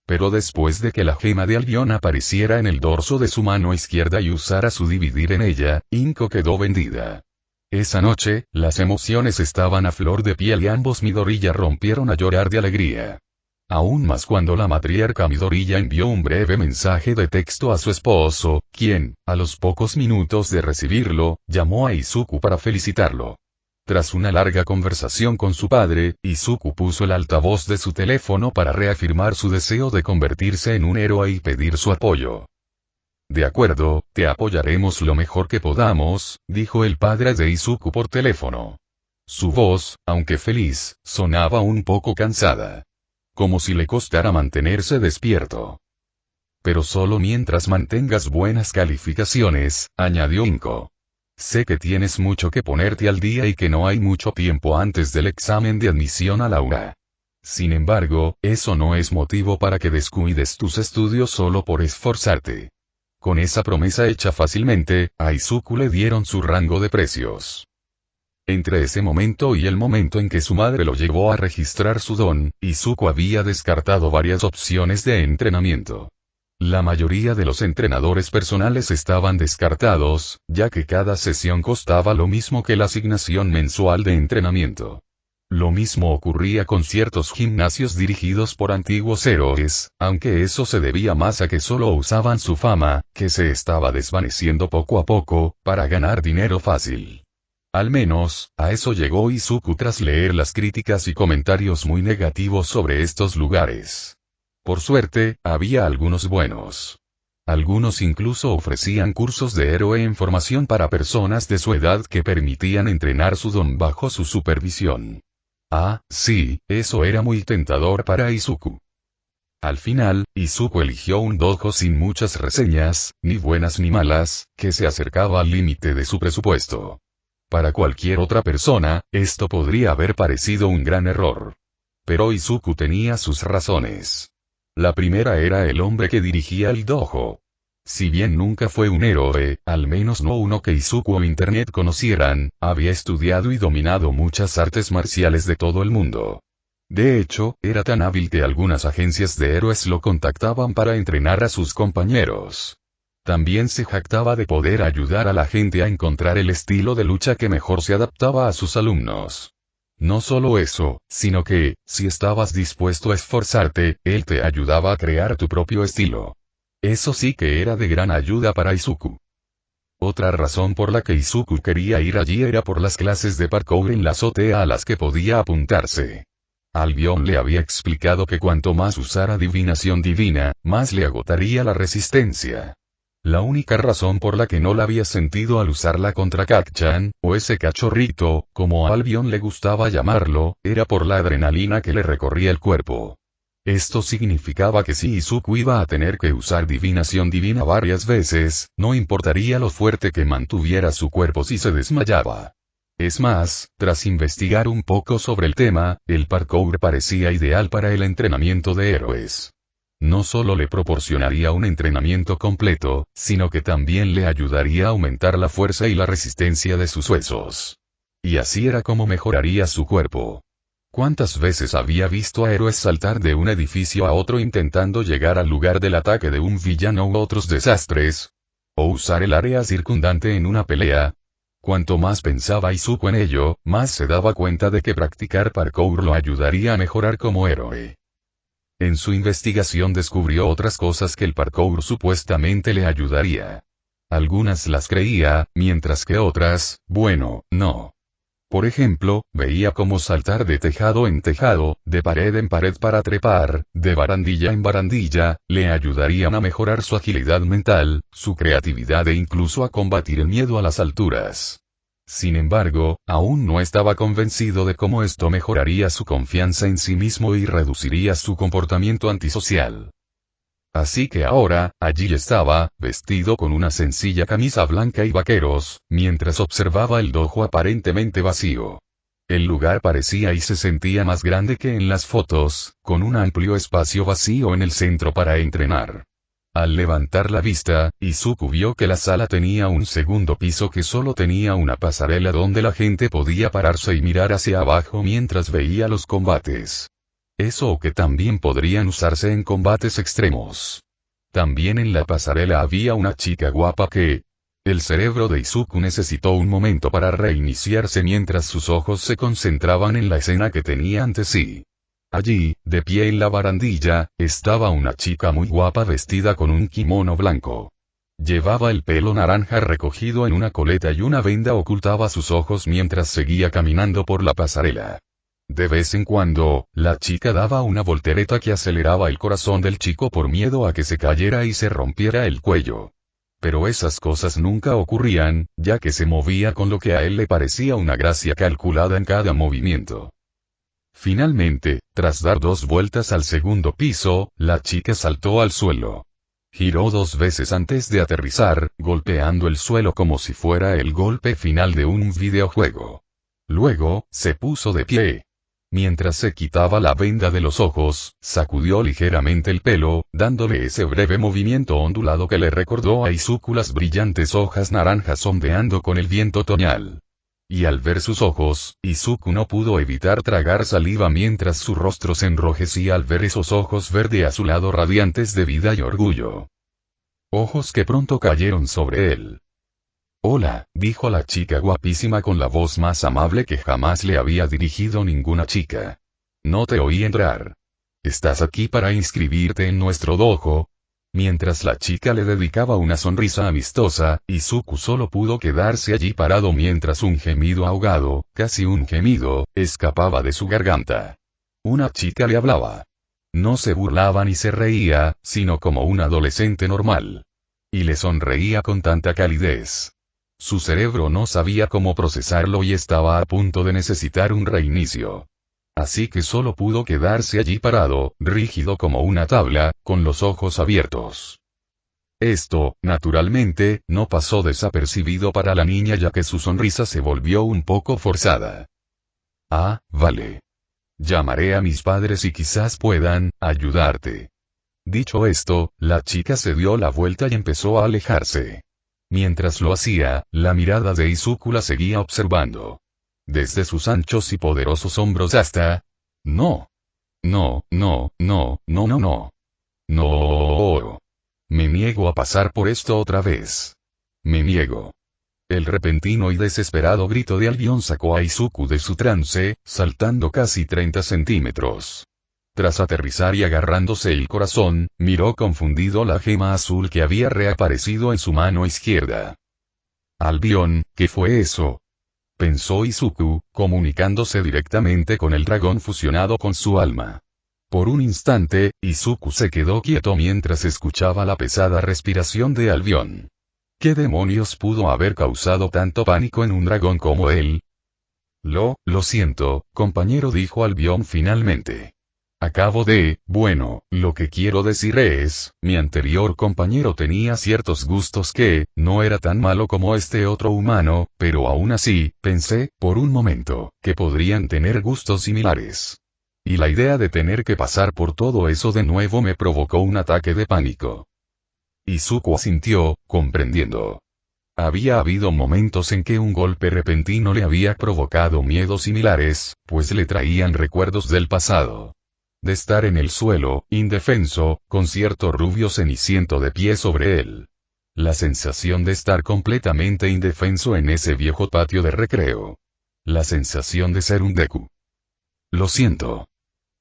Pero después de que la gema de Albion apareciera en el dorso de su mano izquierda y usara su dividir en ella, Inko quedó vendida. Esa noche, las emociones estaban a flor de piel y ambos Midoriya rompieron a llorar de alegría. Aún más cuando la matriarca Midoriya envió un breve mensaje de texto a su esposo, quien, a los pocos minutos de recibirlo, llamó a Izuku para felicitarlo. Tras una larga conversación con su padre, Izuku puso el altavoz de su teléfono para reafirmar su deseo de convertirse en un héroe y pedir su apoyo. De acuerdo, te apoyaremos lo mejor que podamos, dijo el padre de Izuku por teléfono. Su voz, aunque feliz, sonaba un poco cansada. Como si le costara mantenerse despierto. Pero solo mientras mantengas buenas calificaciones, añadió Inko. Sé que tienes mucho que ponerte al día y que no hay mucho tiempo antes del examen de admisión a la UA. Sin embargo, eso no es motivo para que descuides tus estudios solo por esforzarte. Con esa promesa hecha fácilmente, a Izuku le dieron su rango de precios. Entre ese momento y el momento en que su madre lo llevó a registrar su don, Izuku había descartado varias opciones de entrenamiento. La mayoría de los entrenadores personales estaban descartados, ya que cada sesión costaba lo mismo que la asignación mensual de entrenamiento. Lo mismo ocurría con ciertos gimnasios dirigidos por antiguos héroes, aunque eso se debía más a que solo usaban su fama, que se estaba desvaneciendo poco a poco, para ganar dinero fácil. Al menos, a eso llegó Izuku tras leer las críticas y comentarios muy negativos sobre estos lugares. Por suerte, había algunos buenos. Algunos incluso ofrecían cursos de héroe en formación para personas de su edad que permitían entrenar su don bajo su supervisión. Ah, sí, eso era muy tentador para Izuku. Al final, Izuku eligió un dojo sin muchas reseñas, ni buenas ni malas, que se acercaba al límite de su presupuesto. Para cualquier otra persona, esto podría haber parecido un gran error. Pero Izuku tenía sus razones. La primera era el hombre que dirigía el dojo. Si bien nunca fue un héroe, al menos no uno que Izuku o Internet conocieran, había estudiado y dominado muchas artes marciales de todo el mundo. De hecho, era tan hábil que algunas agencias de héroes lo contactaban para entrenar a sus compañeros. También se jactaba de poder ayudar a la gente a encontrar el estilo de lucha que mejor se adaptaba a sus alumnos. No solo eso, sino que, si estabas dispuesto a esforzarte, él te ayudaba a crear tu propio estilo. Eso sí que era de gran ayuda para Izuku. Otra razón por la que Izuku quería ir allí era por las clases de parkour en la azotea a las que podía apuntarse. Albion le había explicado que cuanto más usara adivinación divina, más le agotaría la resistencia. La única razón por la que no la había sentido al usarla contra Kacchan, o ese cachorrito, como a Albion le gustaba llamarlo, era por la adrenalina que le recorría el cuerpo. Esto significaba que si Izuku iba a tener que usar adivinación divina varias veces, no importaría lo fuerte que mantuviera su cuerpo si se desmayaba. Es más, tras investigar un poco sobre el tema, el parkour parecía ideal para el entrenamiento de héroes. No solo le proporcionaría un entrenamiento completo, sino que también le ayudaría a aumentar la fuerza y la resistencia de sus huesos. Y así era como mejoraría su cuerpo. ¿Cuántas veces había visto a héroes saltar de un edificio a otro intentando llegar al lugar del ataque de un villano u otros desastres? ¿O usar el área circundante en una pelea? Cuanto más pensaba Izuku en ello, más se daba cuenta de que practicar parkour lo ayudaría a mejorar como héroe. En su investigación descubrió otras cosas que el parkour supuestamente le ayudaría. Algunas las creía, mientras que otras, bueno, no. Por ejemplo, veía cómo saltar de tejado en tejado, de pared en pared para trepar, de barandilla en barandilla, le ayudarían a mejorar su agilidad mental, su creatividad e incluso a combatir el miedo a las alturas. Sin embargo, aún no estaba convencido de cómo esto mejoraría su confianza en sí mismo y reduciría su comportamiento antisocial. Así que ahora, allí estaba, vestido con una sencilla camisa blanca y vaqueros, mientras observaba el dojo aparentemente vacío. El lugar parecía y se sentía más grande que en las fotos, con un amplio espacio vacío en el centro para entrenar. Al levantar la vista, Izuku vio que la sala tenía un segundo piso que solo tenía una pasarela donde la gente podía pararse y mirar hacia abajo mientras veía los combates. Eso o que también podrían usarse en combates extremos. También en la pasarela había una chica guapa que... El cerebro de Izuku necesitó un momento para reiniciarse mientras sus ojos se concentraban en la escena que tenía ante sí. Allí, de pie en la barandilla, estaba una chica muy guapa vestida con un kimono blanco. Llevaba el pelo naranja recogido en una coleta y una venda ocultaba sus ojos mientras seguía caminando por la pasarela. De vez en cuando, la chica daba una voltereta que aceleraba el corazón del chico por miedo a que se cayera y se rompiera el cuello. Pero esas cosas nunca ocurrían, ya que se movía con lo que a él le parecía una gracia calculada en cada movimiento. Finalmente, tras dar 2 vueltas al segundo piso, la chica saltó al suelo. Giró 2 veces antes de aterrizar, golpeando el suelo como si fuera el golpe final de un videojuego. Luego, se puso de pie. Mientras se quitaba la venda de los ojos, sacudió ligeramente el pelo, dándole ese breve movimiento ondulado que le recordó a Izuku las brillantes hojas naranjas ondeando con el viento otoñal. Y al ver sus ojos, Izuku no pudo evitar tragar saliva mientras su rostro se enrojecía al ver esos ojos verde azulado radiantes de vida y orgullo. Ojos que pronto cayeron sobre él. Hola, dijo la chica guapísima con la voz más amable que jamás le había dirigido ninguna chica. No te oí entrar. ¿Estás aquí para inscribirte en nuestro dojo? Mientras la chica le dedicaba una sonrisa amistosa, Izuku solo pudo quedarse allí parado mientras un gemido ahogado, casi un gemido, escapaba de su garganta. Una chica le hablaba. No se burlaba ni se reía, sino como un adolescente normal. Y le sonreía con tanta calidez. Su cerebro no sabía cómo procesarlo y estaba a punto de necesitar un reinicio. Así que solo pudo quedarse allí parado, rígido como una tabla, con los ojos abiertos. Esto, naturalmente, no pasó desapercibido para la niña ya que su sonrisa se volvió un poco forzada. Ah, vale. Llamaré a mis padres y quizás puedan ayudarte. Dicho esto, la chica se dio la vuelta y empezó a alejarse. Mientras lo hacía, la mirada de Izuku la seguía observando. Desde sus anchos y poderosos hombros hasta... No. No, no, no, no, no, no. No. Me niego a pasar por esto otra vez. Me niego. El repentino y desesperado grito de Albion sacó a Izuku de su trance, saltando casi 30 centímetros. Tras aterrizar y agarrándose el corazón, miró confundido la gema azul que había reaparecido en su mano izquierda. Albion, ¿qué fue eso? Pensó Izuku, comunicándose directamente con el dragón fusionado con su alma. Por un instante, Izuku se quedó quieto mientras escuchaba la pesada respiración de Albion. ¿Qué demonios pudo haber causado tanto pánico en un dragón como él? Lo siento, compañero, dijo Albion finalmente. Lo que quiero decir es, mi anterior compañero tenía ciertos gustos que, no era tan malo como este otro humano, pero aún así, pensé, por un momento, que podrían tener gustos similares. Y la idea de tener que pasar por todo eso de nuevo me provocó un ataque de pánico. Izuku asintió, comprendiendo. Había habido momentos en que un golpe repentino le había provocado miedos similares, pues le traían recuerdos del pasado. De estar en el suelo, indefenso, con cierto rubio ceniciento de pie sobre él. La sensación de estar completamente indefenso en ese viejo patio de recreo. La sensación de ser un Deku. Lo siento.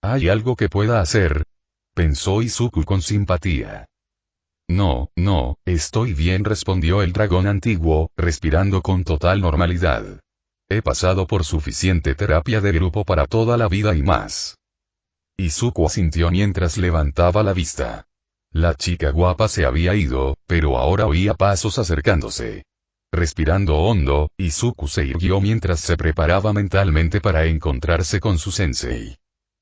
¿Hay algo que pueda hacer? Pensó Izuku con simpatía. No, estoy bien, respondió el dragón antiguo, respirando con total normalidad. He pasado por suficiente terapia de grupo para toda la vida y más. Izuku asintió mientras levantaba la vista. La chica guapa se había ido, pero ahora oía pasos acercándose. Respirando hondo, Izuku se irguió mientras se preparaba mentalmente para encontrarse con su sensei.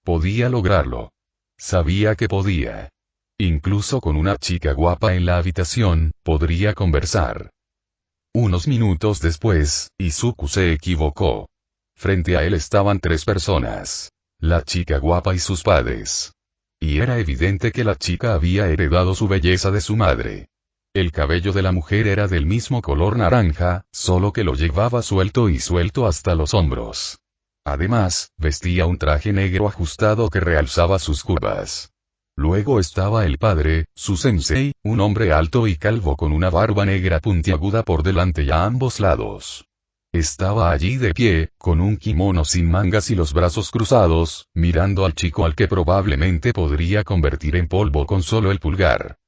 Podía lograrlo. Sabía que podía. Incluso con una chica guapa en la habitación, podría conversar. Unos minutos después, Izuku se equivocó. Frente a él estaban 3 personas. La chica guapa y sus padres. Y era evidente que la chica había heredado su belleza de su madre. El cabello de la mujer era del mismo color naranja, solo que lo llevaba suelto hasta los hombros. Además, vestía un traje negro ajustado que realzaba sus curvas. Luego estaba el padre, su sensei, un hombre alto y calvo con una barba negra puntiaguda por delante y a ambos lados. Estaba allí de pie, con un kimono sin mangas y los brazos cruzados, mirando al chico al que probablemente podría convertir en polvo con solo el pulgar.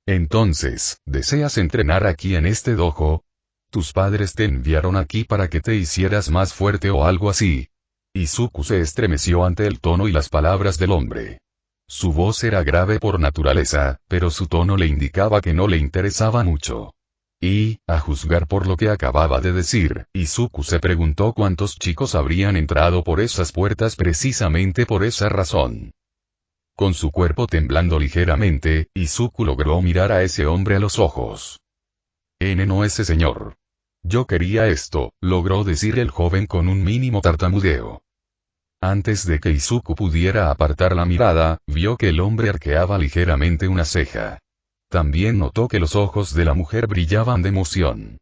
Entonces, ¿deseas entrenar aquí en este dojo? ¿Tus padres te enviaron aquí para que te hicieras más fuerte o algo así? Izuku se estremeció ante el tono y las palabras del hombre. Su voz era grave por naturaleza, pero su tono le indicaba que no le interesaba mucho. Y, a juzgar por lo que acababa de decir, Izuku se preguntó cuántos chicos habrían entrado por esas puertas precisamente por esa razón. Con su cuerpo temblando ligeramente, Izuku logró mirar a ese hombre a los ojos. No, ese señor. Yo quería esto, logró decir el joven con un mínimo tartamudeo. Antes de que Izuku pudiera apartar la mirada, vio que el hombre arqueaba ligeramente una ceja. También notó que los ojos de la mujer brillaban de emoción.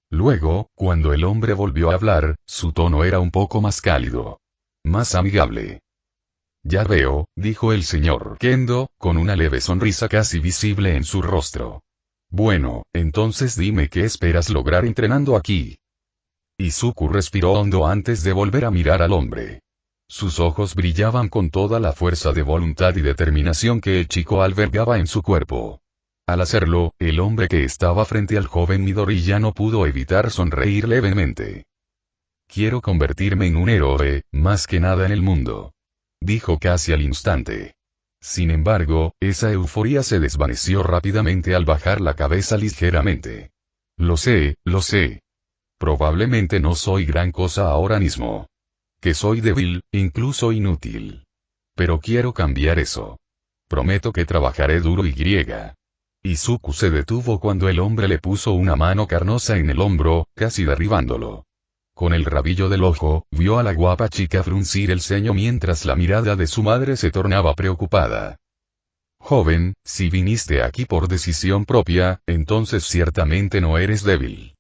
Luego, cuando el hombre volvió a hablar, su tono era un poco más cálido. Más amigable. Ya veo, dijo el señor Kendo, con una leve sonrisa casi visible en su rostro. Bueno, entonces dime qué esperas lograr entrenando aquí. Izuku respiró hondo antes de volver a mirar al hombre. Sus ojos brillaban con toda la fuerza de voluntad y determinación que el chico albergaba en su cuerpo. Al hacerlo, el hombre que estaba frente al joven Midori ya no pudo evitar sonreír levemente. Quiero convertirme en un héroe, más que nada en el mundo. Dijo casi al instante. Sin embargo, esa euforía se desvaneció rápidamente al bajar la cabeza ligeramente. Lo sé. Probablemente no soy gran cosa ahora mismo. que soy débil, incluso inútil. Pero quiero cambiar eso. Prometo que trabajaré duro y griega. Izuku se detuvo cuando el hombre le puso una mano carnosa en el hombro, casi derribándolo. Con el rabillo del ojo, vio a la guapa chica fruncir el ceño mientras la mirada de su madre se tornaba preocupada. Joven, si viniste aquí por decisión propia, entonces ciertamente no eres débil.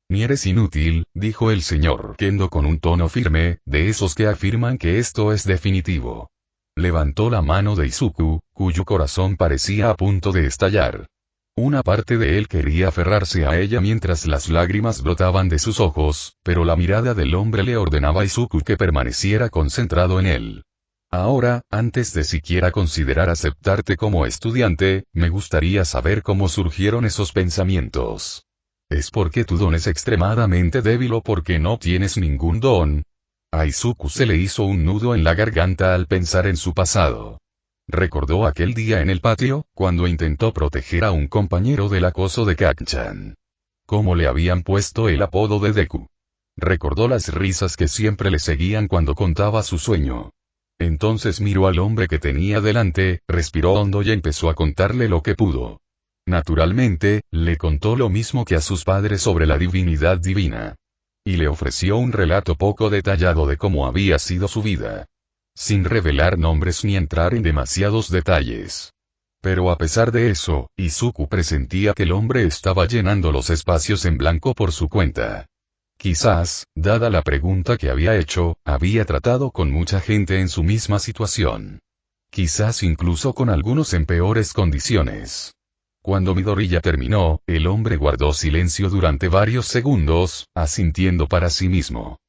Ni eres inútil, dijo el señor Kendo con un tono firme, de esos que afirman que esto es definitivo. Levantó la mano de Izuku, cuyo corazón parecía a punto de estallar. Una parte de él quería aferrarse a ella mientras las lágrimas brotaban de sus ojos, pero la mirada del hombre le ordenaba a Izuku que permaneciera concentrado en él. Ahora, antes de siquiera considerar aceptarte como estudiante, me gustaría saber cómo surgieron esos pensamientos. ¿Es porque tu don es extremadamente débil o porque no tienes ningún don? A Izuku se le hizo un nudo en la garganta al pensar en su pasado. Recordó aquel día en el patio, cuando intentó proteger a un compañero del acoso de Kacchan. Cómo le habían puesto el apodo de Deku. Recordó las risas que siempre le seguían cuando contaba su sueño. Entonces miró al hombre que tenía delante, respiró hondo y empezó a contarle lo que pudo. Naturalmente, le contó lo mismo que a sus padres sobre la divinidad divina. Y le ofreció un relato poco detallado de cómo había sido su vida. Sin revelar nombres ni entrar en demasiados detalles. Pero a pesar de eso, Izuku presentía que el hombre estaba llenando los espacios en blanco por su cuenta. Quizás, dada la pregunta que había hecho, había tratado con mucha gente en su misma situación. Quizás incluso con algunos en peores condiciones. Cuando Midoriya terminó, el hombre guardó silencio durante varios segundos, asintiendo para sí mismo.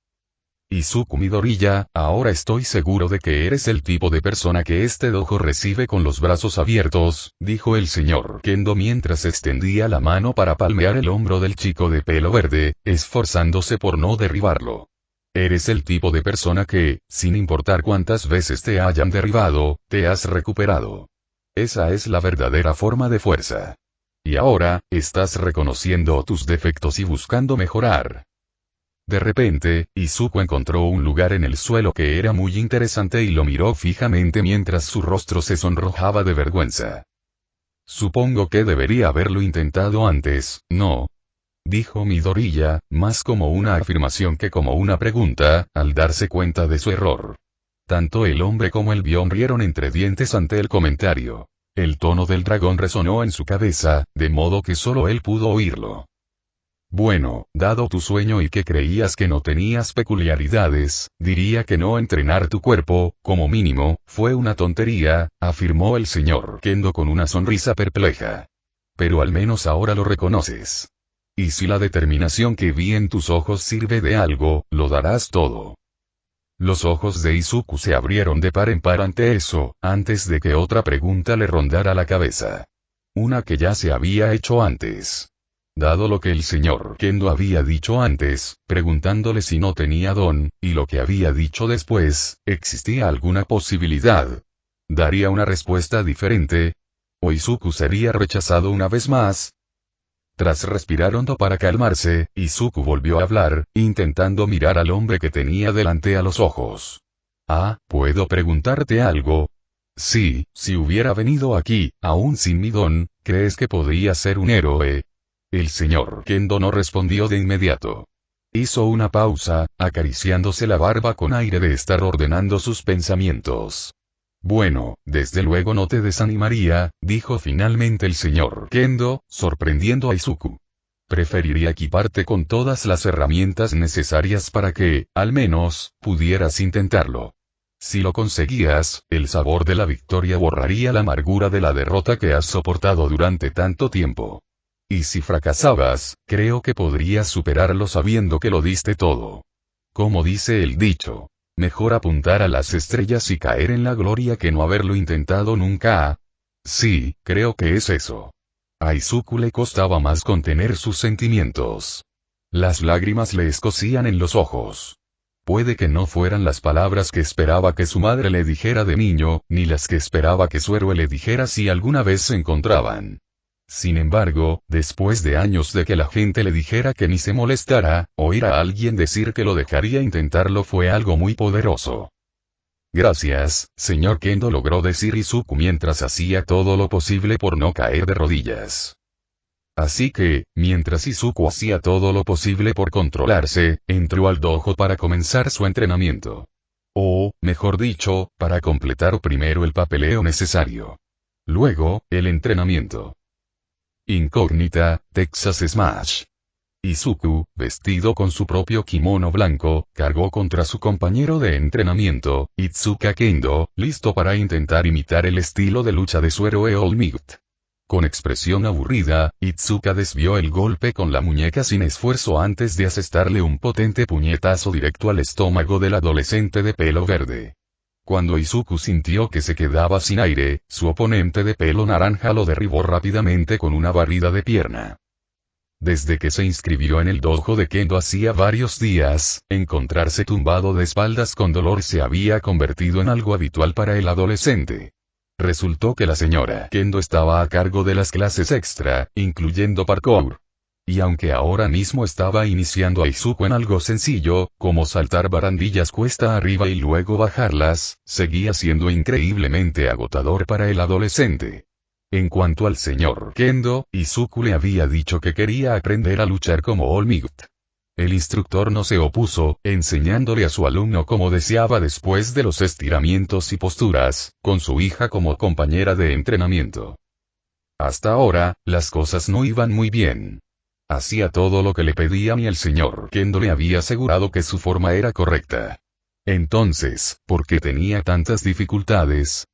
Izuku Midoriya, ahora estoy seguro de que eres el tipo de persona que este dojo recibe con los brazos abiertos, dijo el señor Kendo mientras extendía la mano para palmear el hombro del chico de pelo verde, esforzándose por no derribarlo. Eres el tipo de persona que, sin importar cuántas veces te hayan derribado, te has recuperado. Esa es la verdadera forma de fuerza. Y ahora, estás reconociendo tus defectos y buscando mejorar. De repente, Izuku encontró un lugar en el suelo que era muy interesante y lo miró fijamente mientras su rostro se sonrojaba de vergüenza. Supongo que debería haberlo intentado antes, ¿no? Dijo Midoriya, más como una afirmación que como una pregunta, al darse cuenta de su error. Tanto el hombre como el bión rieron entre dientes ante el comentario. El tono del dragón resonó en su cabeza, de modo que solo él pudo oírlo. Bueno, dado tu sueño y que creías que no tenías peculiaridades, diría que no entrenar tu cuerpo, como mínimo, fue una tontería, afirmó el señor Kendo con una sonrisa perpleja. Pero al menos ahora lo reconoces. Y si la determinación que vi en tus ojos sirve de algo, lo darás todo. Los ojos de Izuku se abrieron de par en par ante eso, antes de que otra pregunta le rondara la cabeza. Una que ya se había hecho antes. Dado lo que el señor Kendo había dicho antes, preguntándole si no tenía don, y lo que había dicho después, ¿existía alguna posibilidad? ¿Daría una respuesta diferente? ¿O Izuku sería rechazado una vez más? Tras respirar hondo para calmarse, Izuku volvió a hablar, intentando mirar al hombre que tenía delante a los ojos. Ah, ¿puedo preguntarte algo? Sí, si hubiera venido aquí, aún sin mi don, ¿crees que podría ser un héroe? El señor Kendo no respondió de inmediato. Hizo una pausa, acariciándose la barba con aire de estar ordenando sus pensamientos. Bueno, desde luego no te desanimaría, dijo finalmente el señor Kendo, sorprendiendo a Izuku. Preferiría equiparte con todas las herramientas necesarias para que, al menos, pudieras intentarlo. Si lo conseguías, el sabor de la victoria borraría la amargura de la derrota que has soportado durante tanto tiempo. Y si fracasabas, creo que podrías superarlo sabiendo que lo diste todo. Como dice el dicho, mejor apuntar a las estrellas y caer en la gloria que no haberlo intentado nunca. Sí, creo que es eso. A Izuku le costaba más contener sus sentimientos. Las lágrimas le escocían en los ojos. Puede que no fueran las palabras que esperaba que su madre le dijera de niño, ni las que esperaba que su héroe le dijera si alguna vez se encontraban. Sin embargo, después de años de que la gente le dijera que ni se molestara, oír a alguien decir que lo dejaría intentarlo fue algo muy poderoso. Gracias, señor Kendo, logró decir Izuku mientras hacía todo lo posible por no caer de rodillas. Así que, mientras Izuku hacía todo lo posible por controlarse, entró al dojo para comenzar su entrenamiento. O, mejor dicho, para completar primero el papeleo necesario. Luego, el entrenamiento. Incógnita, Texas Smash. Izuku, vestido con su propio kimono blanco, cargó contra su compañero de entrenamiento, Itsuka Kendo, listo para intentar imitar el estilo de lucha de su héroe All Might. Con expresión aburrida, Itsuka desvió el golpe con la muñeca sin esfuerzo antes de asestarle un potente puñetazo directo al estómago del adolescente de pelo verde. Cuando Izuku sintió que se quedaba sin aire, su oponente de pelo naranja lo derribó rápidamente con una barrida de pierna. Desde que se inscribió en el dojo de Kendo hacía varios días, encontrarse tumbado de espaldas con dolor se había convertido en algo habitual para el adolescente. Resultó que la señora Kendo estaba a cargo de las clases extra, incluyendo parkour. Y aunque ahora mismo estaba iniciando a Izuku en algo sencillo, como saltar barandillas cuesta arriba y luego bajarlas, seguía siendo increíblemente agotador para el adolescente. En cuanto al señor Kendo, Izuku le había dicho que quería aprender a luchar como All Might. El instructor no se opuso, enseñándole a su alumno como deseaba después de los estiramientos y posturas, con su hija como compañera de entrenamiento. Hasta ahora, las cosas no iban muy bien. Hacía todo lo que le pedían y el señor Kendo le había asegurado que su forma era correcta. Entonces, ¿por qué tenía tantas dificultades?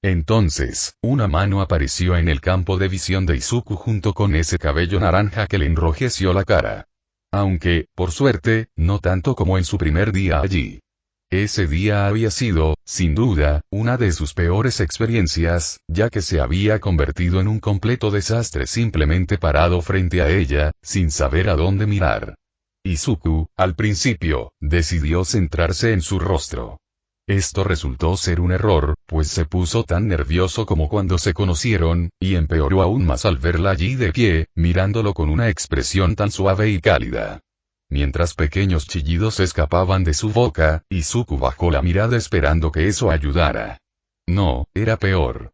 Entonces, una mano apareció en el campo de visión de Izuku junto con ese cabello naranja que le enrojeció la cara. Aunque, por suerte, no tanto como en su primer día allí. Ese día había sido, sin duda, una de sus peores experiencias, ya que se había convertido en un completo desastre simplemente parado frente a ella, sin saber a dónde mirar. Izuku, al principio, decidió centrarse en su rostro. Esto resultó ser un error, pues se puso tan nervioso como cuando se conocieron, y empeoró aún más al verla allí de pie, mirándolo con una expresión tan suave y cálida. Mientras pequeños chillidos escapaban de su boca, Izuku bajó la mirada esperando que eso ayudara. No, era peor.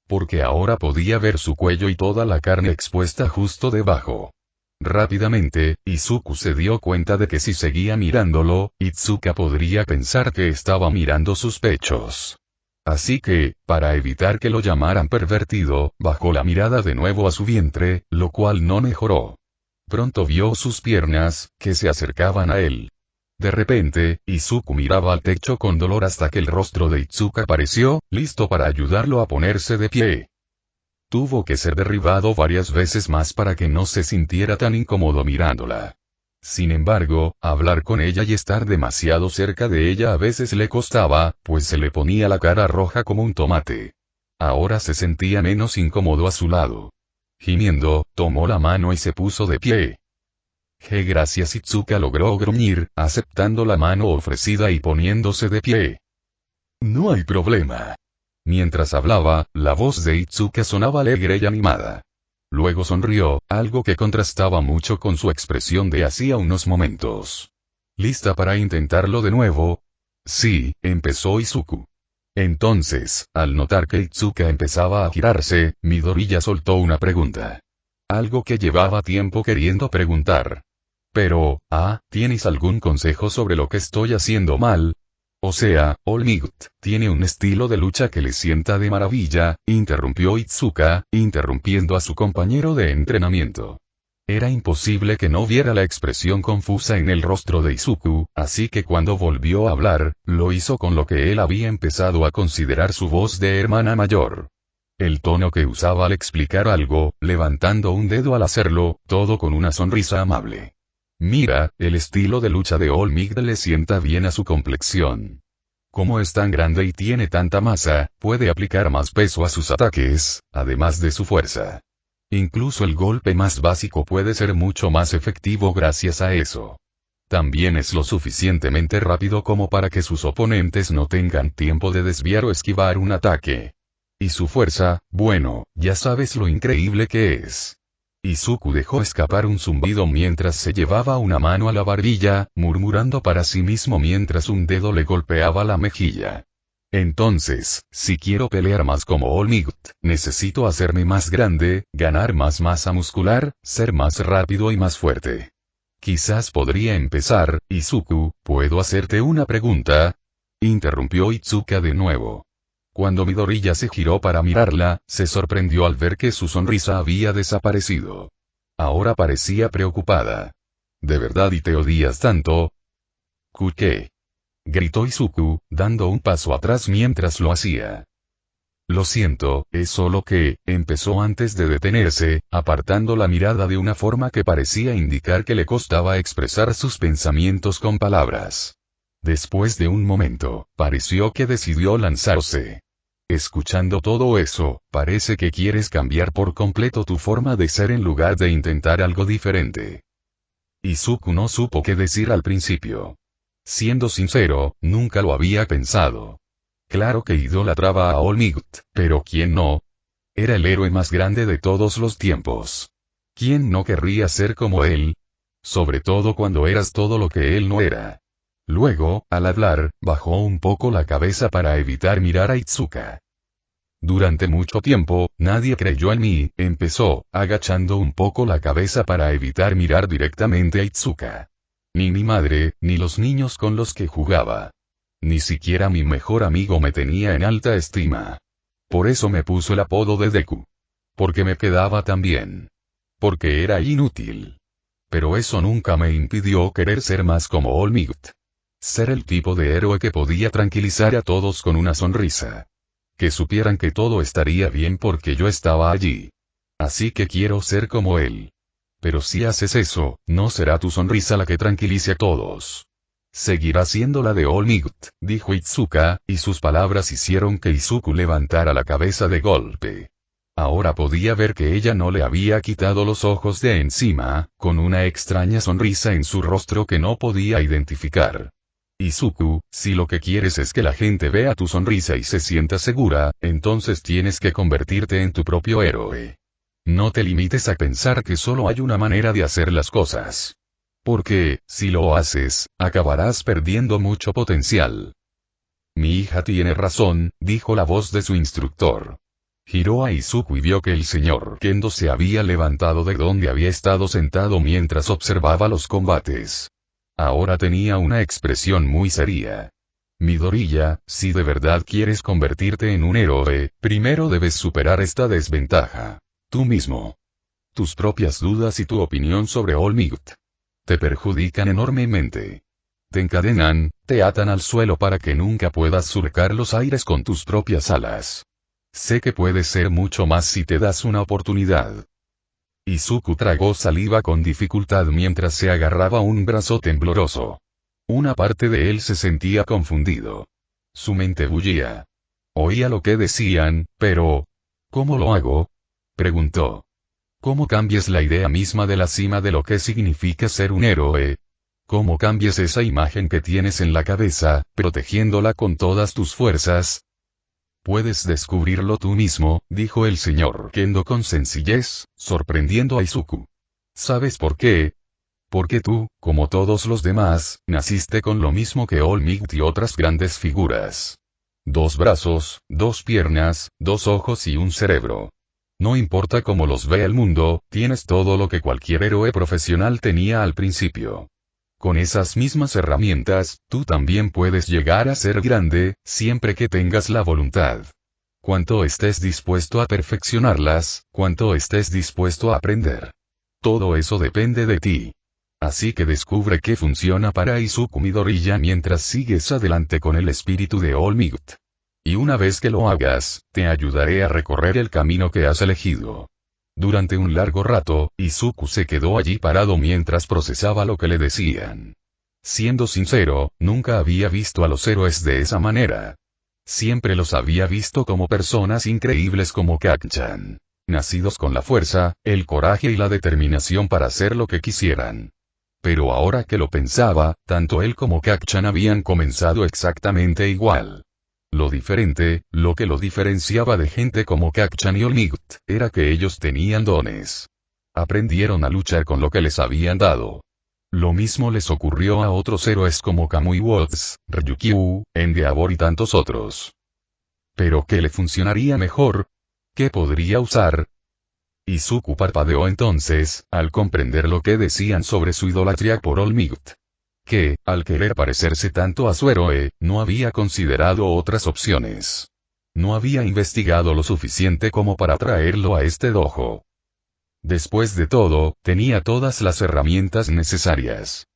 Porque ahora podía ver su cuello y toda la carne expuesta justo debajo. Rápidamente, Izuku se dio cuenta de que si seguía mirándolo, Itsuka podría pensar que estaba mirando sus pechos. Así que, para evitar que lo llamaran pervertido, bajó la mirada de nuevo a su vientre, lo cual no mejoró. Pronto vio sus piernas, que se acercaban a él. De repente, Izuku miraba al techo con dolor hasta que el rostro de Itsuka apareció, listo para ayudarlo a ponerse de pie. Tuvo que ser derribado varias veces más para que no se sintiera tan incómodo mirándola. Sin embargo, hablar con ella y estar demasiado cerca de ella a veces le costaba, pues se le ponía la cara roja como un tomate. Ahora se sentía menos incómodo a su lado. Gimiendo, tomó la mano y se puso de pie. Gracias, Itsuka logró gruñir, aceptando la mano ofrecida y poniéndose de pie. No hay problema. Mientras hablaba, la voz de Itsuka sonaba alegre y animada. Luego sonrió, algo que contrastaba mucho con su expresión de hacía unos momentos. ¿Lista para intentarlo de nuevo? Sí, empezó Izuku. Entonces, al notar que Itsuka empezaba a girarse, Midoriya soltó una pregunta. Algo que llevaba tiempo queriendo preguntar. Pero, ¿tienes algún consejo sobre lo que estoy haciendo mal? O sea, All Might tiene un estilo de lucha que le sienta de maravilla, interrumpió Itsuka, interrumpiendo a su compañero de entrenamiento. Era imposible que no viera la expresión confusa en el rostro de Izuku, así que cuando volvió a hablar, lo hizo con lo que él había empezado a considerar su voz de hermana mayor. El tono que usaba al explicar algo, levantando un dedo al hacerlo, todo con una sonrisa amable. Mira, el estilo de lucha de All Might le sienta bien a su complexión. Como es tan grande y tiene tanta masa, puede aplicar más peso a sus ataques, además de su fuerza. Incluso el golpe más básico puede ser mucho más efectivo gracias a eso. También es lo suficientemente rápido como para que sus oponentes no tengan tiempo de desviar o esquivar un ataque. Y su fuerza, bueno, ya sabes lo increíble que es. Izuku dejó escapar un zumbido mientras se llevaba una mano a la barbilla, murmurando para sí mismo mientras un dedo le golpeaba la mejilla. Entonces, si quiero pelear más como All Might, necesito hacerme más grande, ganar más masa muscular, ser más rápido y más fuerte. Quizás podría empezar, Izuku, ¿puedo hacerte una pregunta? Interrumpió Itsuka de nuevo. Cuando Midoriya se giró para mirarla, se sorprendió al ver que su sonrisa había desaparecido. Ahora parecía preocupada. ¿De verdad y te odias tanto? ¿Qué? Gritó Izuku, dando un paso atrás mientras lo hacía. Lo siento, es solo que, empezó antes de detenerse, apartando la mirada de una forma que parecía indicar que le costaba expresar sus pensamientos con palabras. Después de un momento, pareció que decidió lanzarse. Escuchando todo eso, parece que quieres cambiar por completo tu forma de ser en lugar de intentar algo diferente. Izuku no supo qué decir al principio. Siendo sincero, nunca lo había pensado. Claro que idolatraba a All Might, pero ¿quién no? Era el héroe más grande de todos los tiempos. ¿Quién no querría ser como él? Sobre todo cuando eras todo lo que él no era. Luego, al hablar, bajó un poco la cabeza para evitar mirar a Itsuka. Durante mucho tiempo, nadie creyó en mí, empezó, agachando un poco la cabeza para evitar mirar directamente a Itsuka. Ni mi madre, ni los niños con los que jugaba. Ni siquiera mi mejor amigo me tenía en alta estima. Por eso me puso el apodo de Deku. Porque me quedaba tan bien. Porque era inútil. Pero eso nunca me impidió querer ser más como All Might. Ser el tipo de héroe que podía tranquilizar a todos con una sonrisa. Que supieran que todo estaría bien porque yo estaba allí. Así que quiero ser como él. Pero si haces eso, no será tu sonrisa la que tranquilice a todos. Seguirá siendo la de All Might, dijo Itsuka, y sus palabras hicieron que Izuku levantara la cabeza de golpe. Ahora podía ver que ella no le había quitado los ojos de encima, con una extraña sonrisa en su rostro que no podía identificar. Izuku, si lo que quieres es que la gente vea tu sonrisa y se sienta segura, entonces tienes que convertirte en tu propio héroe. No te limites a pensar que solo hay una manera de hacer las cosas. Porque, si lo haces, acabarás perdiendo mucho potencial. Mi hija tiene razón, dijo la voz de su instructor. Giró a Izuku y vio que el señor Kendo se había levantado de donde había estado sentado mientras observaba los combates. Ahora tenía una expresión muy seria. Midoriya, si de verdad quieres convertirte en un héroe, primero debes superar esta desventaja. Tú mismo. Tus propias dudas y tu opinión sobre All Might. Te perjudican enormemente. Te encadenan, te atan al suelo para que nunca puedas surcar los aires con tus propias alas. Sé que puedes ser mucho más si te das una oportunidad. Izuku tragó saliva con dificultad mientras se agarraba un brazo tembloroso. Una parte de él se sentía confundido. Su mente bullía. Oía lo que decían, pero... ¿cómo lo hago? Preguntó. ¿Cómo cambias la idea misma de la cima de lo que significa ser un héroe? ¿Cómo cambias esa imagen que tienes en la cabeza, protegiéndola con todas tus fuerzas? Puedes descubrirlo tú mismo, dijo el señor Kendo con sencillez, sorprendiendo a Izuku. ¿Sabes por qué? Porque tú, como todos los demás, naciste con lo mismo que All Might y otras grandes figuras. 2 brazos, 2 piernas, 2 ojos y un cerebro. No importa cómo los vea el mundo, tienes todo lo que cualquier héroe profesional tenía al principio. Con esas mismas herramientas, tú también puedes llegar a ser grande, siempre que tengas la voluntad. Cuanto estés dispuesto a perfeccionarlas, cuanto estés dispuesto a aprender. Todo eso depende de ti. Así que descubre qué funciona para Izuku Midoriya mientras sigues adelante con el espíritu de All Might. Y una vez que lo hagas, te ayudaré a recorrer el camino que has elegido. Durante un largo rato, Izuku se quedó allí parado mientras procesaba lo que le decían. Siendo sincero, nunca había visto a los héroes de esa manera. Siempre los había visto como personas increíbles como Kacchan. Nacidos con la fuerza, el coraje y la determinación para hacer lo que quisieran. Pero ahora que lo pensaba, tanto él como Kacchan habían comenzado exactamente igual. Lo diferente, lo que lo diferenciaba de gente como Kacchan y All-Might, era que ellos tenían dones. Aprendieron a luchar con lo que les habían dado. Lo mismo les ocurrió a otros héroes como Kamui Woods, Ryukyu, Endeavor y tantos otros. ¿Pero qué le funcionaría mejor? ¿Qué podría usar? Izuku parpadeó entonces, al comprender lo que decían sobre su idolatría por All-Might. Que, al querer parecerse tanto a su héroe, no había considerado otras opciones. No había investigado lo suficiente como para traerlo a este dojo. Después de todo, tenía todas las herramientas necesarias.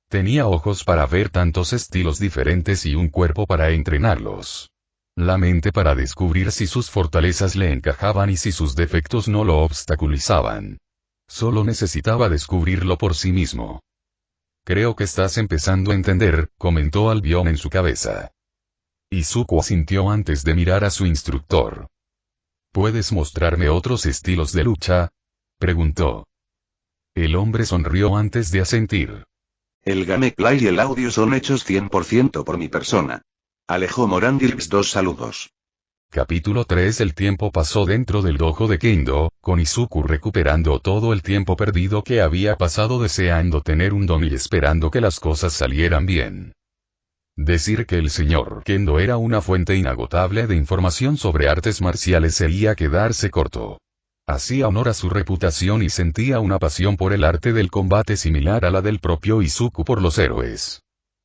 Tenía ojos para ver tantos estilos diferentes y un cuerpo para entrenarlos. La mente para descubrir si sus fortalezas le encajaban y si sus defectos no lo obstaculizaban. Solo necesitaba descubrirlo por sí mismo. Creo que estás empezando a entender, comentó Albion en su cabeza. Izuku asintió antes de mirar a su instructor. ¿Puedes mostrarme otros estilos de lucha? Preguntó. El hombre sonrió antes de asentir. El gameplay y el audio son hechos 100% por mi persona. Alejo Morandilx 2 saludos. Capítulo 3. El tiempo pasó dentro del dojo de Kendo, con Izuku recuperando todo el tiempo perdido que había pasado deseando tener un don y esperando que las cosas salieran bien. Decir que el señor Kendo era una fuente inagotable de información sobre artes marciales sería quedarse corto. Hacía honor a su reputación y sentía una pasión por el arte del combate similar a la del propio Izuku por los héroes.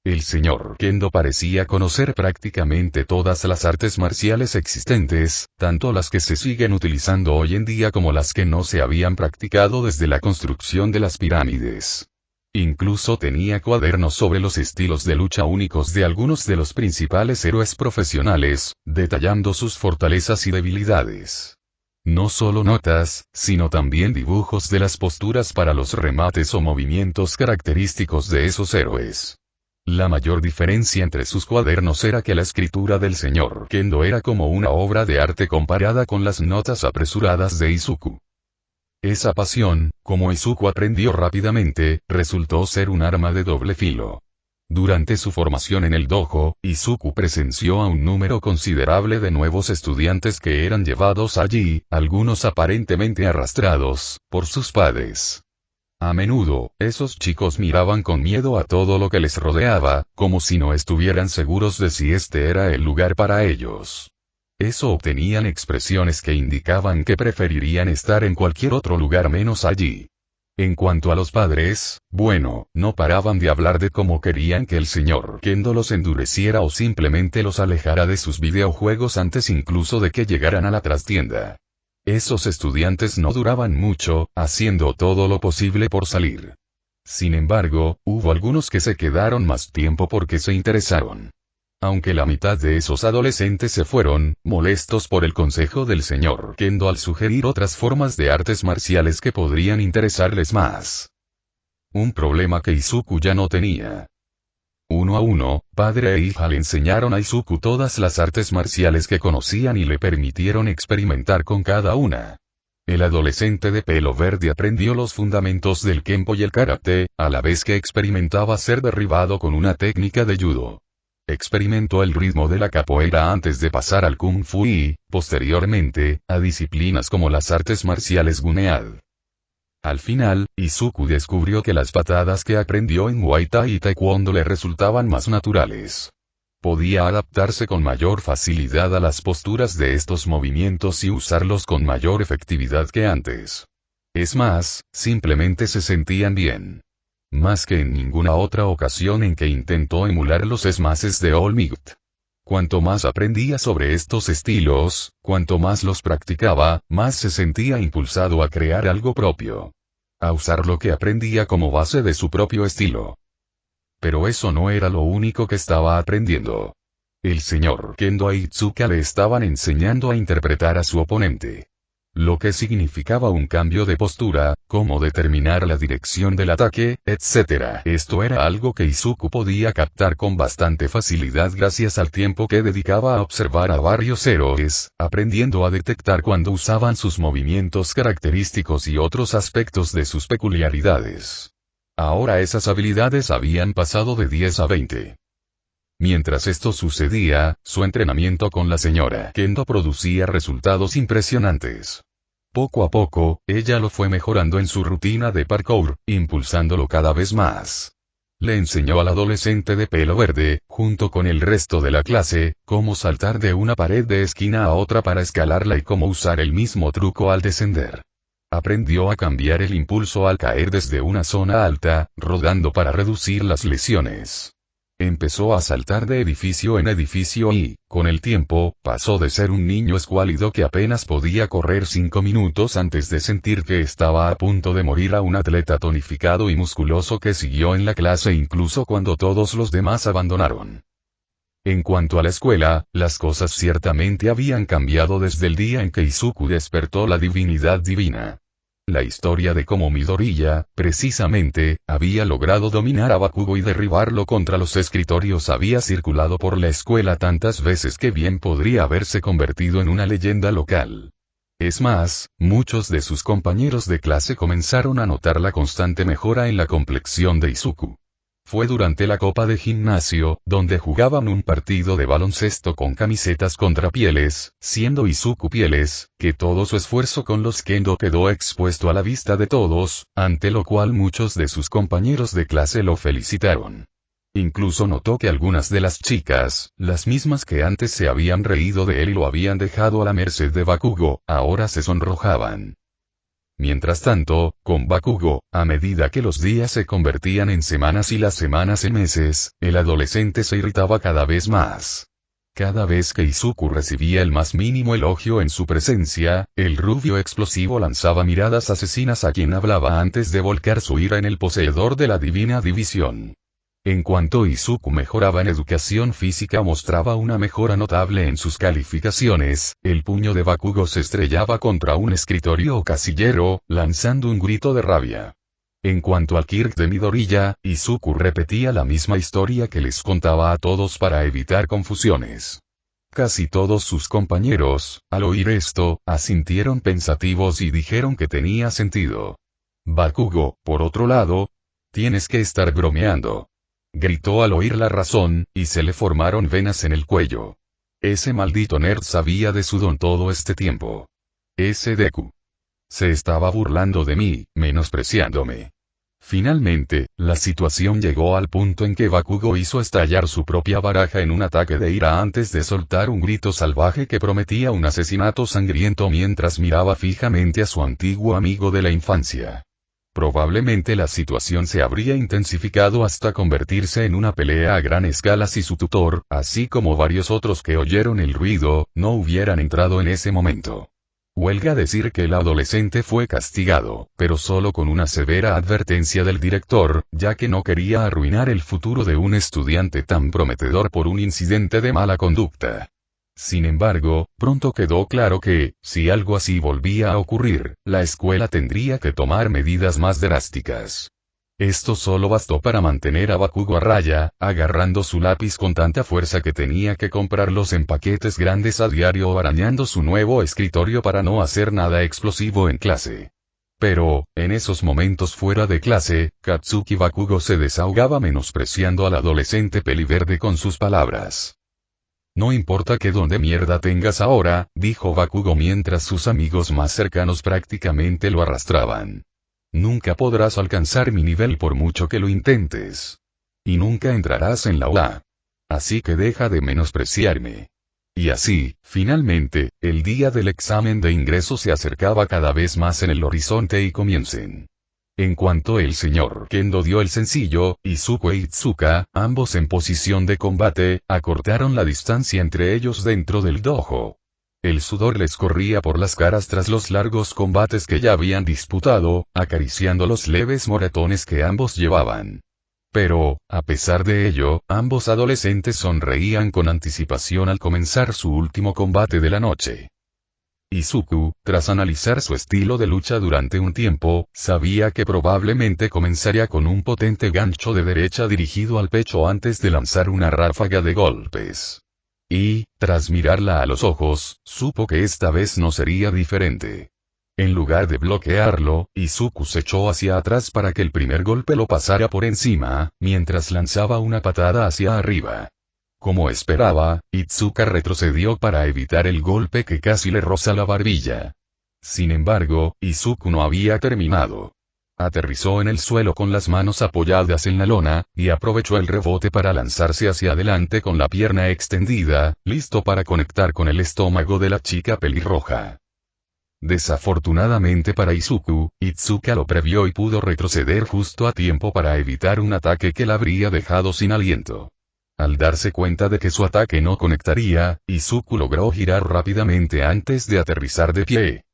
El señor Kendo parecía conocer prácticamente todas las artes marciales existentes, tanto las que se siguen utilizando hoy en día como las que no se habían practicado desde la construcción de las pirámides. Incluso tenía cuadernos sobre los estilos de lucha únicos de algunos de los principales héroes profesionales, detallando sus fortalezas y debilidades. No solo notas, sino también dibujos de las posturas para los remates o movimientos característicos de esos héroes. La mayor diferencia entre sus cuadernos era que la escritura del señor Kendo era como una obra de arte comparada con las notas apresuradas de Izuku. Esa pasión, como Izuku aprendió rápidamente, resultó ser un arma de doble filo. Durante su formación en el dojo, Izuku presenció a un número considerable de nuevos estudiantes que eran llevados allí, algunos aparentemente arrastrados, por sus padres. A menudo, esos chicos miraban con miedo a todo lo que les rodeaba, como si no estuvieran seguros de si este era el lugar para ellos. Eso obtenían expresiones que indicaban que preferirían estar en cualquier otro lugar menos allí. En cuanto a los padres, bueno, no paraban de hablar de cómo querían que el señor Kendo los endureciera o simplemente los alejara de sus videojuegos antes incluso de que llegaran a la trastienda. Esos estudiantes no duraban mucho, haciendo todo lo posible por salir. Sin embargo, hubo algunos que se quedaron más tiempo porque se interesaron. Aunque la mitad de esos adolescentes se fueron, molestos por el consejo del señor Kendo al sugerir otras formas de artes marciales que podrían interesarles más. Un problema que Izuku ya no tenía. Uno a uno, padre e hija le enseñaron a Izuku todas las artes marciales que conocían y le permitieron experimentar con cada una. El adolescente de pelo verde aprendió los fundamentos del Kenpo y el karate, a la vez que experimentaba ser derribado con una técnica de judo. Experimentó el ritmo de la capoeira antes de pasar al kung fu y, posteriormente, a disciplinas como las artes marciales Gunead. Al final, Izuku descubrió que las patadas que aprendió en Muay Thai y Taekwondo le resultaban más naturales. Podía adaptarse con mayor facilidad a las posturas de estos movimientos y usarlos con mayor efectividad que antes. Es más, simplemente se sentían bien. Más que en ninguna otra ocasión en que intentó emular los smashes de All-Might. Cuanto más aprendía sobre estos estilos, cuanto más los practicaba, más se sentía impulsado a crear algo propio. A usar lo que aprendía como base de su propio estilo. Pero eso no era lo único que estaba aprendiendo. El señor Kendo e Itsuka le estaban enseñando a interpretar a su oponente. Lo que significaba un cambio de postura, cómo determinar la dirección del ataque, etc. Esto era algo que Izuku podía captar con bastante facilidad gracias al tiempo que dedicaba a observar a varios héroes, aprendiendo a detectar cuando usaban sus movimientos característicos y otros aspectos de sus peculiaridades. Ahora esas habilidades habían pasado de 10 a 20. Mientras esto sucedía, su entrenamiento con la señora Kendo producía resultados impresionantes. Poco a poco, ella lo fue mejorando en su rutina de parkour, impulsándolo cada vez más. Le enseñó al adolescente de pelo verde, junto con el resto de la clase, cómo saltar de una pared de esquina a otra para escalarla y cómo usar el mismo truco al descender. Aprendió a cambiar el impulso al caer desde una zona alta, rodando para reducir las lesiones. Empezó a saltar de edificio en edificio y, con el tiempo, pasó de ser un niño escuálido que apenas podía correr 5 minutos antes de sentir que estaba a punto de morir a un atleta tonificado y musculoso que siguió en la clase incluso cuando todos los demás abandonaron. En cuanto a la escuela, las cosas ciertamente habían cambiado desde el día en que Izuku despertó la divinidad divina. La historia de cómo Midoriya, precisamente, había logrado dominar a Bakugo y derribarlo contra los escritorios había circulado por la escuela tantas veces que bien podría haberse convertido en una leyenda local. Es más, muchos de sus compañeros de clase comenzaron a notar la constante mejora en la complexión de Izuku. Fue durante la copa de gimnasio, donde jugaban un partido de baloncesto con camisetas contra pieles, siendo Izuku pieles, que todo su esfuerzo con los kendo quedó expuesto a la vista de todos, ante lo cual muchos de sus compañeros de clase lo felicitaron. Incluso notó que algunas de las chicas, las mismas que antes se habían reído de él y lo habían dejado a la merced de Bakugo, ahora se sonrojaban. Mientras tanto, con Bakugo, a medida que los días se convertían en semanas y las semanas en meses, el adolescente se irritaba cada vez más. Cada vez que Izuku recibía el más mínimo elogio en su presencia, el rubio explosivo lanzaba miradas asesinas a quien hablaba antes de volcar su ira en el poseedor de la divina división. En cuanto Izuku mejoraba en educación física o mostraba una mejora notable en sus calificaciones, el puño de Bakugo se estrellaba contra un escritorio o casillero, lanzando un grito de rabia. En cuanto al Kirk de Midoriya, Izuku repetía la misma historia que les contaba a todos para evitar confusiones. Casi todos sus compañeros, al oír esto, asintieron pensativos y dijeron que tenía sentido. Bakugo, por otro lado, tienes que estar bromeando. Gritó al oír la razón, y se le formaron venas en el cuello. Ese maldito nerd sabía de su don todo este tiempo. Ese Deku. Se estaba burlando de mí, menospreciándome. Finalmente, la situación llegó al punto en que Bakugo hizo estallar su propia baraja en un ataque de ira antes de soltar un grito salvaje que prometía un asesinato sangriento mientras miraba fijamente a su antiguo amigo de la infancia. Probablemente la situación se habría intensificado hasta convertirse en una pelea a gran escala si su tutor, así como varios otros que oyeron el ruido, no hubieran entrado en ese momento. Huelga decir que el adolescente fue castigado, pero solo con una severa advertencia del director, ya que no quería arruinar el futuro de un estudiante tan prometedor por un incidente de mala conducta. Sin embargo, pronto quedó claro que, si algo así volvía a ocurrir, la escuela tendría que tomar medidas más drásticas. Esto solo bastó para mantener a Bakugo a raya, agarrando su lápiz con tanta fuerza que tenía que comprarlos en paquetes grandes a diario o arañando su nuevo escritorio para no hacer nada explosivo en clase. Pero, en esos momentos fuera de clase, Katsuki Bakugo se desahogaba menospreciando al adolescente peliverde con sus palabras. No importa qué don de mierda tengas ahora, dijo Bakugo mientras sus amigos más cercanos prácticamente lo arrastraban. Nunca podrás alcanzar mi nivel por mucho que lo intentes. Y nunca entrarás en la UA. Así que deja de menospreciarme. Y así, finalmente, el día del examen de ingreso se acercaba cada vez más en el horizonte y comiencen. En cuanto el señor Kendo dio el sencillo, Izuku e Itsuka, ambos en posición de combate, acortaron la distancia entre ellos dentro del dojo. El sudor les corría por las caras tras los largos combates que ya habían disputado, acariciando los leves moratones que ambos llevaban. Pero, a pesar de ello, ambos adolescentes sonreían con anticipación al comenzar su último combate de la noche. Izuku, tras analizar su estilo de lucha durante un tiempo, sabía que probablemente comenzaría con un potente gancho de derecha dirigido al pecho antes de lanzar una ráfaga de golpes. Y, tras mirarla a los ojos, supo que esta vez no sería diferente. En lugar de bloquearlo, Izuku se echó hacia atrás para que el primer golpe lo pasara por encima, mientras lanzaba una patada hacia arriba. Como esperaba, Itsuka retrocedió para evitar el golpe que casi le roza la barbilla. Sin embargo, Izuku no había terminado. Aterrizó en el suelo con las manos apoyadas en la lona, y aprovechó el rebote para lanzarse hacia adelante con la pierna extendida, listo para conectar con el estómago de la chica pelirroja. Desafortunadamente para Izuku, Itsuka lo previó y pudo retroceder justo a tiempo para evitar un ataque que la habría dejado sin aliento. Al darse cuenta de que su ataque no conectaría, Izuku logró girar rápidamente antes de aterrizar de pie.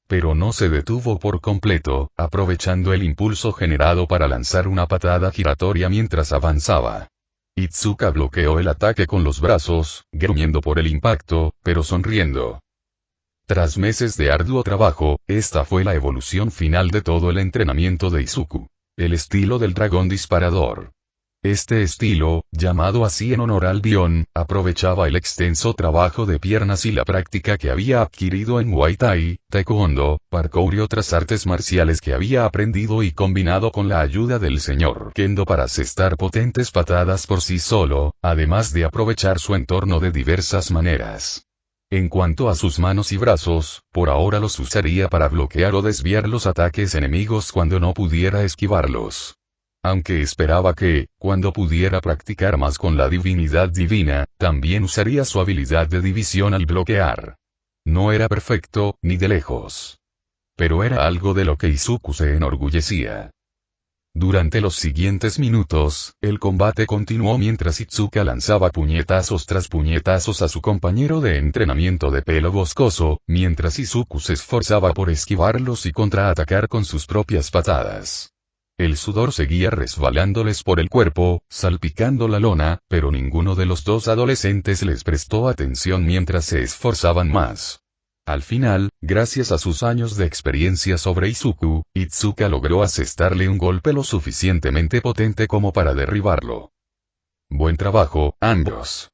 Pero no se detuvo por completo, aprovechando el impulso generado para lanzar una patada giratoria mientras avanzaba. Itsuka bloqueó el ataque con los brazos, gruñendo por el impacto, pero sonriendo. Tras meses de arduo trabajo, esta fue la evolución final de todo el entrenamiento de Izuku. El estilo del dragón disparador. Este estilo, llamado así en honor al Bion, aprovechaba el extenso trabajo de piernas y la práctica que había adquirido en Muay Thai, Taekwondo, Parkour y otras artes marciales que había aprendido y combinado con la ayuda del señor Kendo para asestar potentes patadas por sí solo, además de aprovechar su entorno de diversas maneras. En cuanto a sus manos y brazos, por ahora los usaría para bloquear o desviar los ataques enemigos cuando no pudiera esquivarlos. Aunque esperaba que, cuando pudiera practicar más con la divinidad divina, también usaría su habilidad de división al bloquear. No era perfecto, ni de lejos. Pero era algo de lo que Izuku se enorgullecía. Durante los siguientes minutos, el combate continuó mientras Itsuka lanzaba puñetazos tras puñetazos a su compañero de entrenamiento de pelo boscoso, mientras Izuku se esforzaba por esquivarlos y contraatacar con sus propias patadas. El sudor seguía resbalándoles por el cuerpo, salpicando la lona, pero ninguno de los dos adolescentes les prestó atención mientras se esforzaban más. Al final, gracias a sus años de experiencia sobre Izuku, Itsuka logró asestarle un golpe lo suficientemente potente como para derribarlo. Buen trabajo, ambos,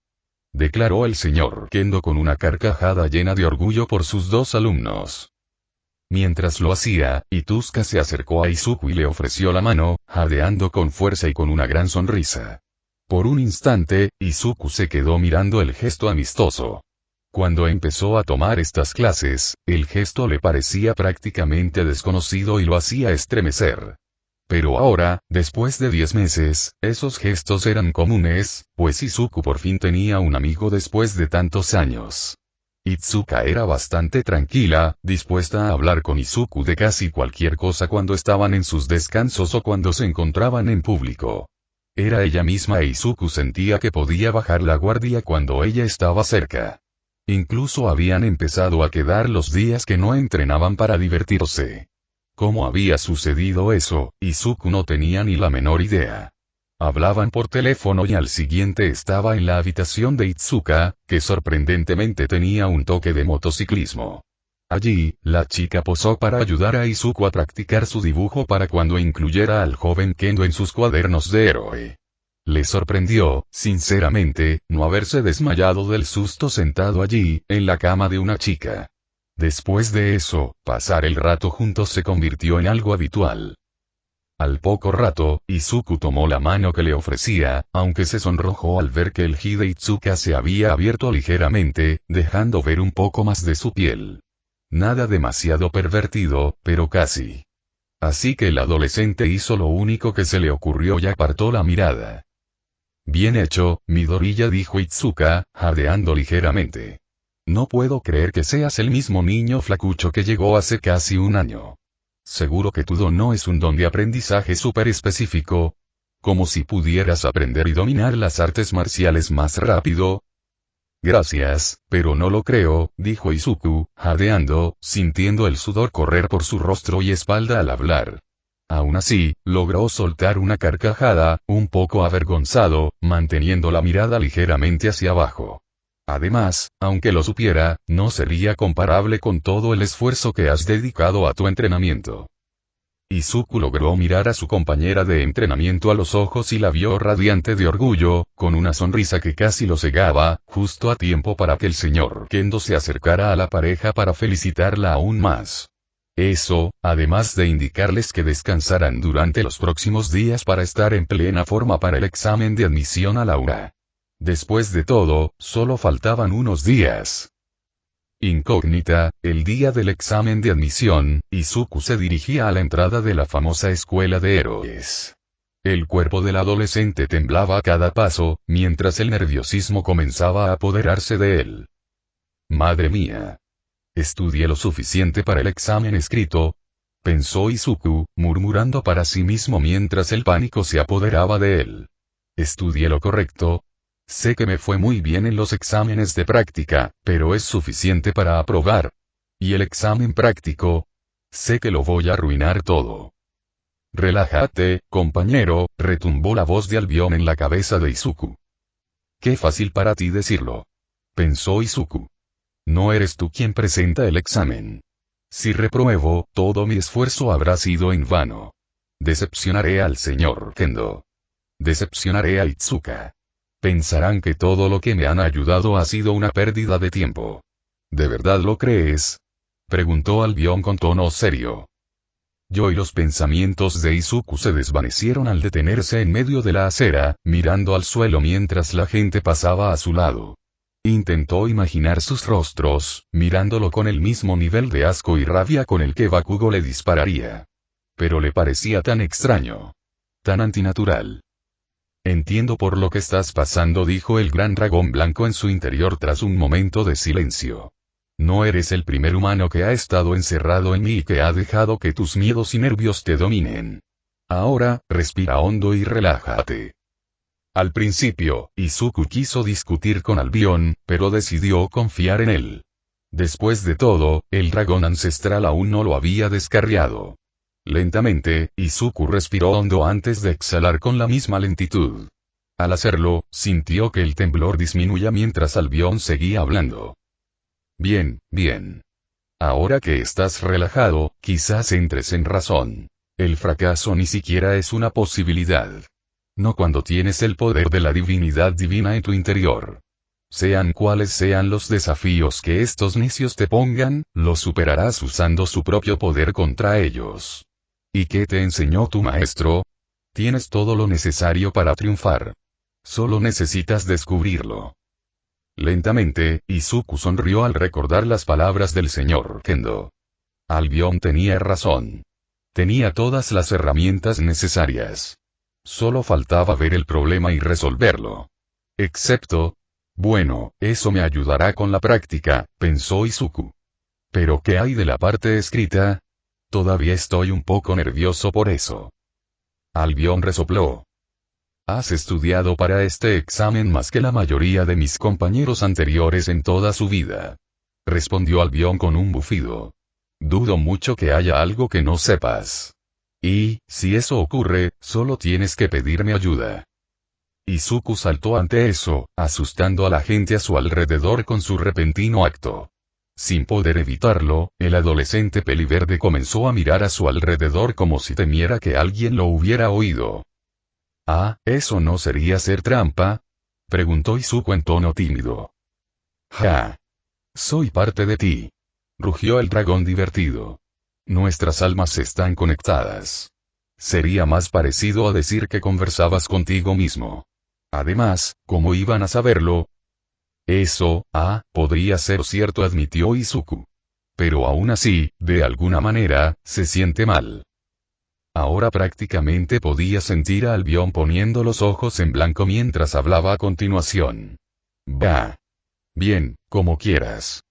declaró el señor Kendo con una carcajada llena de orgullo por sus dos alumnos. Mientras lo hacía, Itsuka se acercó a Izuku y le ofreció la mano, jadeando con fuerza y con una gran sonrisa. Por un instante, Izuku se quedó mirando el gesto amistoso. Cuando empezó a tomar estas clases, el gesto le parecía prácticamente desconocido y lo hacía estremecer. Pero ahora, después de 10 meses, esos gestos eran comunes, pues Izuku por fin tenía un amigo después de tantos años. Itsuka era bastante tranquila, dispuesta a hablar con Izuku de casi cualquier cosa cuando estaban en sus descansos o cuando se encontraban en público. Era ella misma e Izuku sentía que podía bajar la guardia cuando ella estaba cerca. Incluso habían empezado a quedar los días que no entrenaban para divertirse. ¿Cómo había sucedido eso? Izuku no tenía ni la menor idea. Hablaban por teléfono y al siguiente estaba en la habitación de Itsuka, que sorprendentemente tenía un toque de motociclismo. Allí, la chica posó para ayudar a Izuku a practicar su dibujo para cuando incluyera al joven Kendo en sus cuadernos de héroe. Le sorprendió, sinceramente, no haberse desmayado del susto sentado allí, en la cama de una chica. Después de eso, pasar el rato juntos se convirtió en algo habitual. Al poco rato, Izuku tomó la mano que le ofrecía, aunque se sonrojó al ver que el ji de Itsuka se había abierto ligeramente, dejando ver un poco más de su piel. Nada demasiado pervertido, pero casi. Así que el adolescente hizo lo único que se le ocurrió y apartó la mirada. Bien hecho, Midoriya, dijo Itsuka, jadeando ligeramente. No puedo creer que seas el mismo niño flacucho que llegó hace casi un año. Seguro que tu don no es un don de aprendizaje súper específico. Como si pudieras aprender y dominar las artes marciales más rápido. Gracias, pero no lo creo, dijo Izuku, jadeando, sintiendo el sudor correr por su rostro y espalda al hablar. Aún así, logró soltar una carcajada, un poco avergonzado, manteniendo la mirada ligeramente hacia abajo. Además, aunque lo supiera, no sería comparable con todo el esfuerzo que has dedicado a tu entrenamiento. Izuku logró mirar a su compañera de entrenamiento a los ojos y la vio radiante de orgullo, con una sonrisa que casi lo cegaba, justo a tiempo para que el señor Kendo se acercara a la pareja para felicitarla aún más. Eso, además de indicarles que descansaran durante los próximos días para estar en plena forma para el examen de admisión a la UA. Después de todo, solo faltaban unos días. Incógnita, el día del examen de admisión, Izuku se dirigía a la entrada de la famosa escuela de héroes. El cuerpo del adolescente temblaba a cada paso, mientras el nerviosismo comenzaba a apoderarse de él. Madre mía. Estudié lo suficiente para el examen escrito, pensó Izuku, murmurando para sí mismo mientras el pánico se apoderaba de él. Estudié lo correcto. Sé que me fue muy bien en los exámenes de práctica, pero es suficiente para aprobar. ¿Y el examen práctico? Sé que lo voy a arruinar todo. Relájate, compañero, retumbó la voz de Albion en la cabeza de Izuku. Qué fácil para ti decirlo, pensó Izuku. No eres tú quien presenta el examen. Si repruebo, todo mi esfuerzo habrá sido en vano. Decepcionaré al señor Kendo. Decepcionaré a Itsuka. Pensarán que todo lo que me han ayudado ha sido una pérdida de tiempo. ¿De verdad lo crees? Preguntó Albion con tono serio. Yo y los pensamientos de Izuku se desvanecieron al detenerse en medio de la acera, mirando al suelo mientras la gente pasaba a su lado. Intentó imaginar sus rostros, mirándolo con el mismo nivel de asco y rabia con el que Bakugo le dispararía. Pero le parecía tan extraño. Tan antinatural. Entiendo por lo que estás pasando, dijo el gran dragón blanco en su interior tras un momento de silencio. No eres el primer humano que ha estado encerrado en mí y que ha dejado que tus miedos y nervios te dominen. Ahora, respira hondo y relájate. Al principio, Izuku quiso discutir con Albion, pero decidió confiar en él. Después de todo, el dragón ancestral aún no lo había descarriado. Lentamente, Izuku respiró hondo antes de exhalar con la misma lentitud. Al hacerlo, sintió que el temblor disminuía mientras Albion seguía hablando. Bien, bien. Ahora que estás relajado, quizás entres en razón. El fracaso ni siquiera es una posibilidad. No cuando tienes el poder de la divinidad divina en tu interior. Sean cuales sean los desafíos que estos necios te pongan, los superarás usando su propio poder contra ellos. ¿Y qué te enseñó tu maestro? Tienes todo lo necesario para triunfar. Solo necesitas descubrirlo. Lentamente, Izuku sonrió al recordar las palabras del señor Kendo. Albion tenía razón. Tenía todas las herramientas necesarias. Solo faltaba ver el problema y resolverlo. Excepto... Bueno, eso me ayudará con la práctica, pensó Izuku. ¿Pero qué hay de la parte escrita? Todavía estoy un poco nervioso por eso. Albion resopló. Has estudiado para este examen más que la mayoría de mis compañeros anteriores en toda su vida. Respondió Albion con un bufido. Dudo mucho que haya algo que no sepas. Y, si eso ocurre, solo tienes que pedirme ayuda. Izuku saltó ante eso, asustando a la gente a su alrededor con su repentino acto. Sin poder evitarlo, el adolescente peliverde comenzó a mirar a su alrededor como si temiera que alguien lo hubiera oído. Ah, ¿eso no sería hacer trampa? Preguntó Izuku en tono tímido. Ja. Soy parte de ti. Rugió el dragón divertido. Nuestras almas están conectadas. Sería más parecido a decir que conversabas contigo mismo. Además, ¿cómo iban a saberlo? Eso, podría ser cierto, admitió Izuku. Pero aún así, de alguna manera, se siente mal. Ahora prácticamente podía sentir a Albion poniendo los ojos en blanco mientras hablaba a continuación. Bah. Bien, como quieras.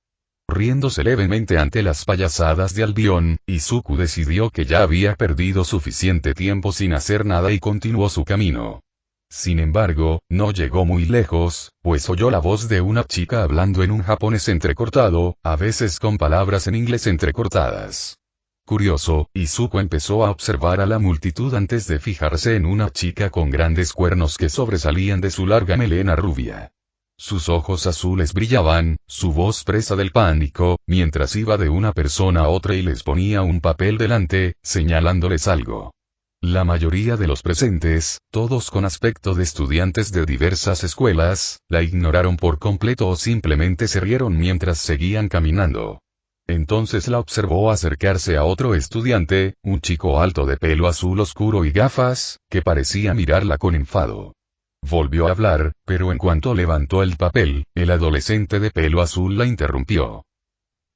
Riéndose levemente ante las payasadas de Albion, Izuku decidió que ya había perdido suficiente tiempo sin hacer nada y continuó su camino. Sin embargo, no llegó muy lejos, pues oyó la voz de una chica hablando en un japonés entrecortado, a veces con palabras en inglés entrecortadas. Curioso, Izuku empezó a observar a la multitud antes de fijarse en una chica con grandes cuernos que sobresalían de su larga melena rubia. Sus ojos azules brillaban, su voz presa del pánico, mientras iba de una persona a otra y les ponía un papel delante, señalándoles algo. La mayoría de los presentes, todos con aspecto de estudiantes de diversas escuelas, la ignoraron por completo o simplemente se rieron mientras seguían caminando. Entonces la observó acercarse a otro estudiante, un chico alto de pelo azul oscuro y gafas, que parecía mirarla con enfado. Volvió a hablar, pero en cuanto levantó el papel, el adolescente de pelo azul la interrumpió.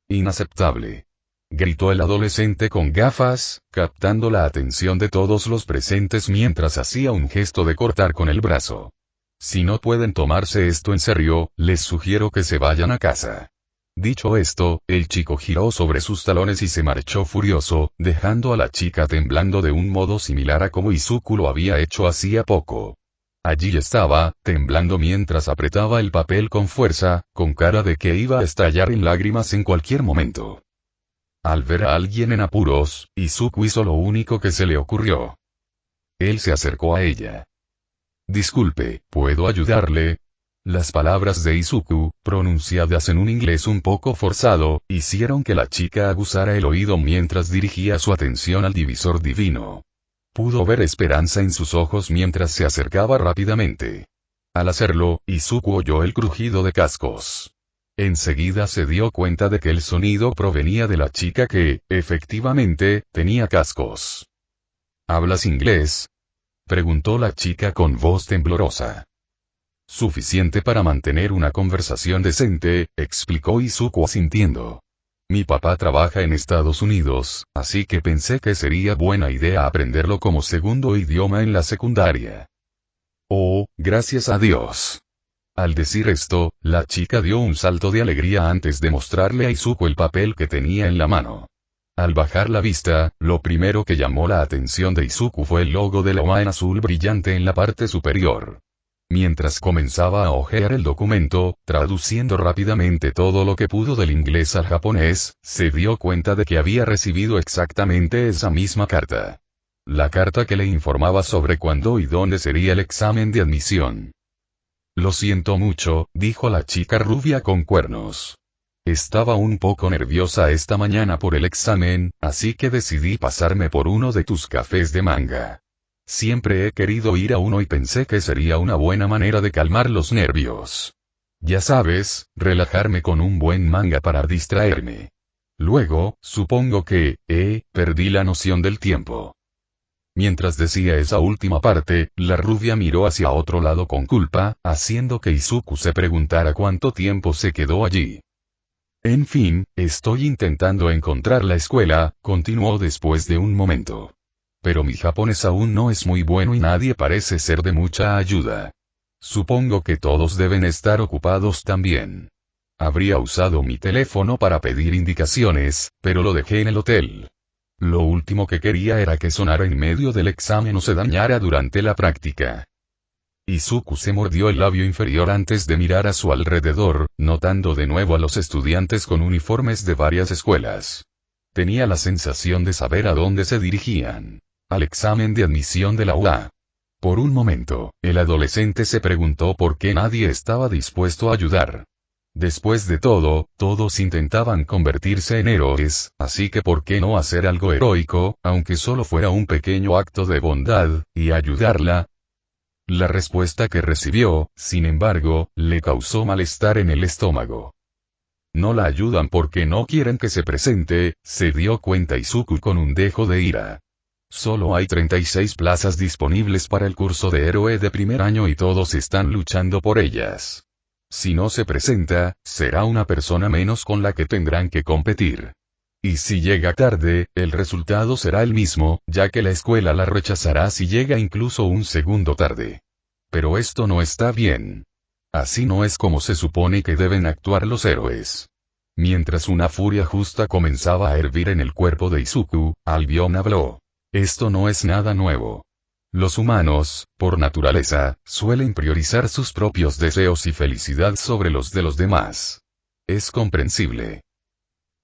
Inaceptable. Gritó el adolescente con gafas, captando la atención de todos los presentes mientras hacía un gesto de cortar con el brazo. Si no pueden tomarse esto en serio, les sugiero que se vayan a casa. Dicho esto, el chico giró sobre sus talones y se marchó furioso, dejando a la chica temblando de un modo similar a como Izuku lo había hecho hacía poco. Allí estaba, temblando mientras apretaba el papel con fuerza, con cara de que iba a estallar en lágrimas en cualquier momento. Al ver a alguien en apuros, Izuku hizo lo único que se le ocurrió. Él se acercó a ella. Disculpe, ¿puedo ayudarle? Las palabras de Izuku, pronunciadas en un inglés un poco forzado, hicieron que la chica aguzara el oído mientras dirigía su atención al divisor divino. Pudo ver esperanza en sus ojos mientras se acercaba rápidamente. Al hacerlo, Izuku oyó el crujido de cascos. Enseguida se dio cuenta de que el sonido provenía de la chica que, efectivamente, tenía cascos. ¿Hablas inglés? Preguntó la chica con voz temblorosa. Suficiente para mantener una conversación decente, explicó Izuku asintiendo. Mi papá trabaja en Estados Unidos, así que pensé que sería buena idea aprenderlo como segundo idioma en la secundaria. Oh, gracias a Dios. Al decir esto, la chica dio un salto de alegría antes de mostrarle a Izuku el papel que tenía en la mano. Al bajar la vista, lo primero que llamó la atención de Izuku fue el logo de la OA en azul brillante en la parte superior. Mientras comenzaba a hojear el documento, traduciendo rápidamente todo lo que pudo del inglés al japonés, se dio cuenta de que había recibido exactamente esa misma carta. La carta que le informaba sobre cuándo y dónde sería el examen de admisión. Lo siento mucho, dijo la chica rubia con cuernos. Estaba un poco nerviosa esta mañana por el examen, así que decidí pasarme por uno de tus cafés de manga. Siempre he querido ir a uno y pensé que sería una buena manera de calmar los nervios. Ya sabes, relajarme con un buen manga para distraerme. Luego, supongo que, perdí la noción del tiempo. Mientras decía esa última parte, la rubia miró hacia otro lado con culpa, haciendo que Izuku se preguntara cuánto tiempo se quedó allí. En fin, estoy intentando encontrar la escuela, continuó después de un momento. Pero mi japonés aún no es muy bueno y nadie parece ser de mucha ayuda. Supongo que todos deben estar ocupados también. Habría usado mi teléfono para pedir indicaciones, pero lo dejé en el hotel. Lo último que quería era que sonara en medio del examen o se dañara durante la práctica. Izuku se mordió el labio inferior antes de mirar a su alrededor, notando de nuevo a los estudiantes con uniformes de varias escuelas. Tenía la sensación de saber a dónde se dirigían. Al examen de admisión de la UA. Por un momento, el adolescente se preguntó por qué nadie estaba dispuesto a ayudar. Después de todo, todos intentaban convertirse en héroes, así que ¿por qué no hacer algo heroico, aunque solo fuera un pequeño acto de bondad, y ayudarla? La respuesta que recibió, sin embargo, le causó malestar en el estómago. No la ayudan porque no quieren que se presente, se dio cuenta Izuku con un dejo de ira. Solo hay 36 plazas disponibles para el curso de héroe de primer año y todos están luchando por ellas. Si no se presenta, será una persona menos con la que tendrán que competir. Y si llega tarde, el resultado será el mismo, ya que la escuela la rechazará si llega incluso un segundo tarde. Pero esto no está bien. Así no es como se supone que deben actuar los héroes. Mientras una furia justa comenzaba a hervir en el cuerpo de Izuku, Albion habló. Esto no es nada nuevo. Los humanos, por naturaleza, suelen priorizar sus propios deseos y felicidad sobre los de los demás. Es comprensible.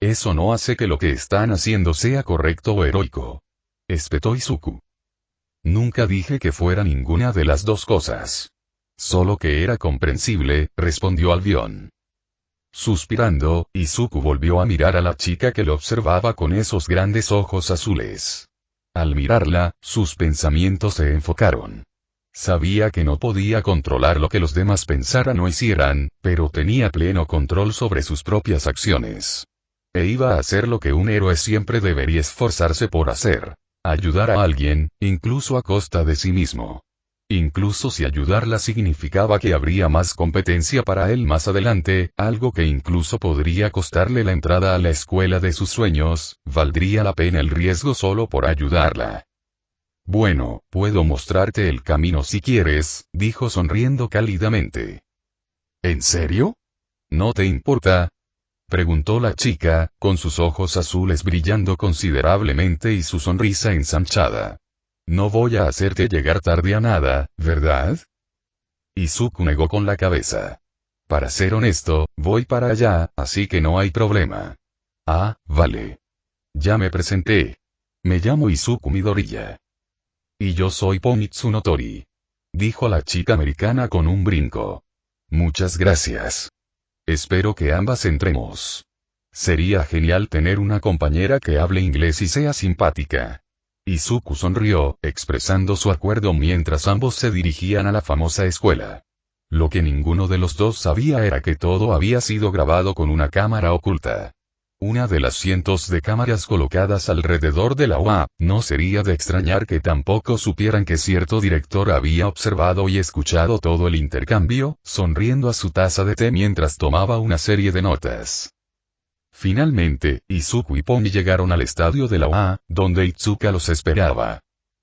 Eso no hace que lo que están haciendo sea correcto o heroico. Espetó Izuku. Nunca dije que fuera ninguna de las dos cosas. Solo que era comprensible, respondió Albion. Suspirando, Izuku volvió a mirar a la chica que lo observaba con esos grandes ojos azules. Al mirarla, sus pensamientos se enfocaron. Sabía que no podía controlar lo que los demás pensaran o hicieran, pero tenía pleno control sobre sus propias acciones. E iba a hacer lo que un héroe siempre debería esforzarse por hacer. Ayudar a alguien, incluso a costa de sí mismo. Incluso si ayudarla significaba que habría más competencia para él más adelante, algo que incluso podría costarle la entrada a la escuela de sus sueños, valdría la pena el riesgo solo por ayudarla. Bueno, puedo mostrarte el camino si quieres, dijo sonriendo cálidamente. ¿En serio? ¿No te importa? Preguntó la chica, con sus ojos azules brillando considerablemente y su sonrisa ensanchada. No voy a hacerte llegar tarde a nada, ¿verdad? Izuku negó con la cabeza. Para ser honesto, voy para allá, así que no hay problema. Ah, vale. Ya me presenté. Me llamo Izuku Midoriya. Y yo soy Pomitsu no Tori. Dijo la chica americana con un brinco. Muchas gracias. Espero que ambas entremos. Sería genial tener una compañera que hable inglés y sea simpática. Izuku sonrió, expresando su acuerdo mientras ambos se dirigían a la famosa escuela. Lo que ninguno de los dos sabía era que todo había sido grabado con una cámara oculta. Una de las cientos de cámaras colocadas alrededor de la UA, no sería de extrañar que tampoco supieran que cierto director había observado y escuchado todo el intercambio, sonriendo a su taza de té mientras tomaba una serie de notas. Finalmente, Izuku y Pony llegaron al estadio de la UA, donde Itsuka los esperaba.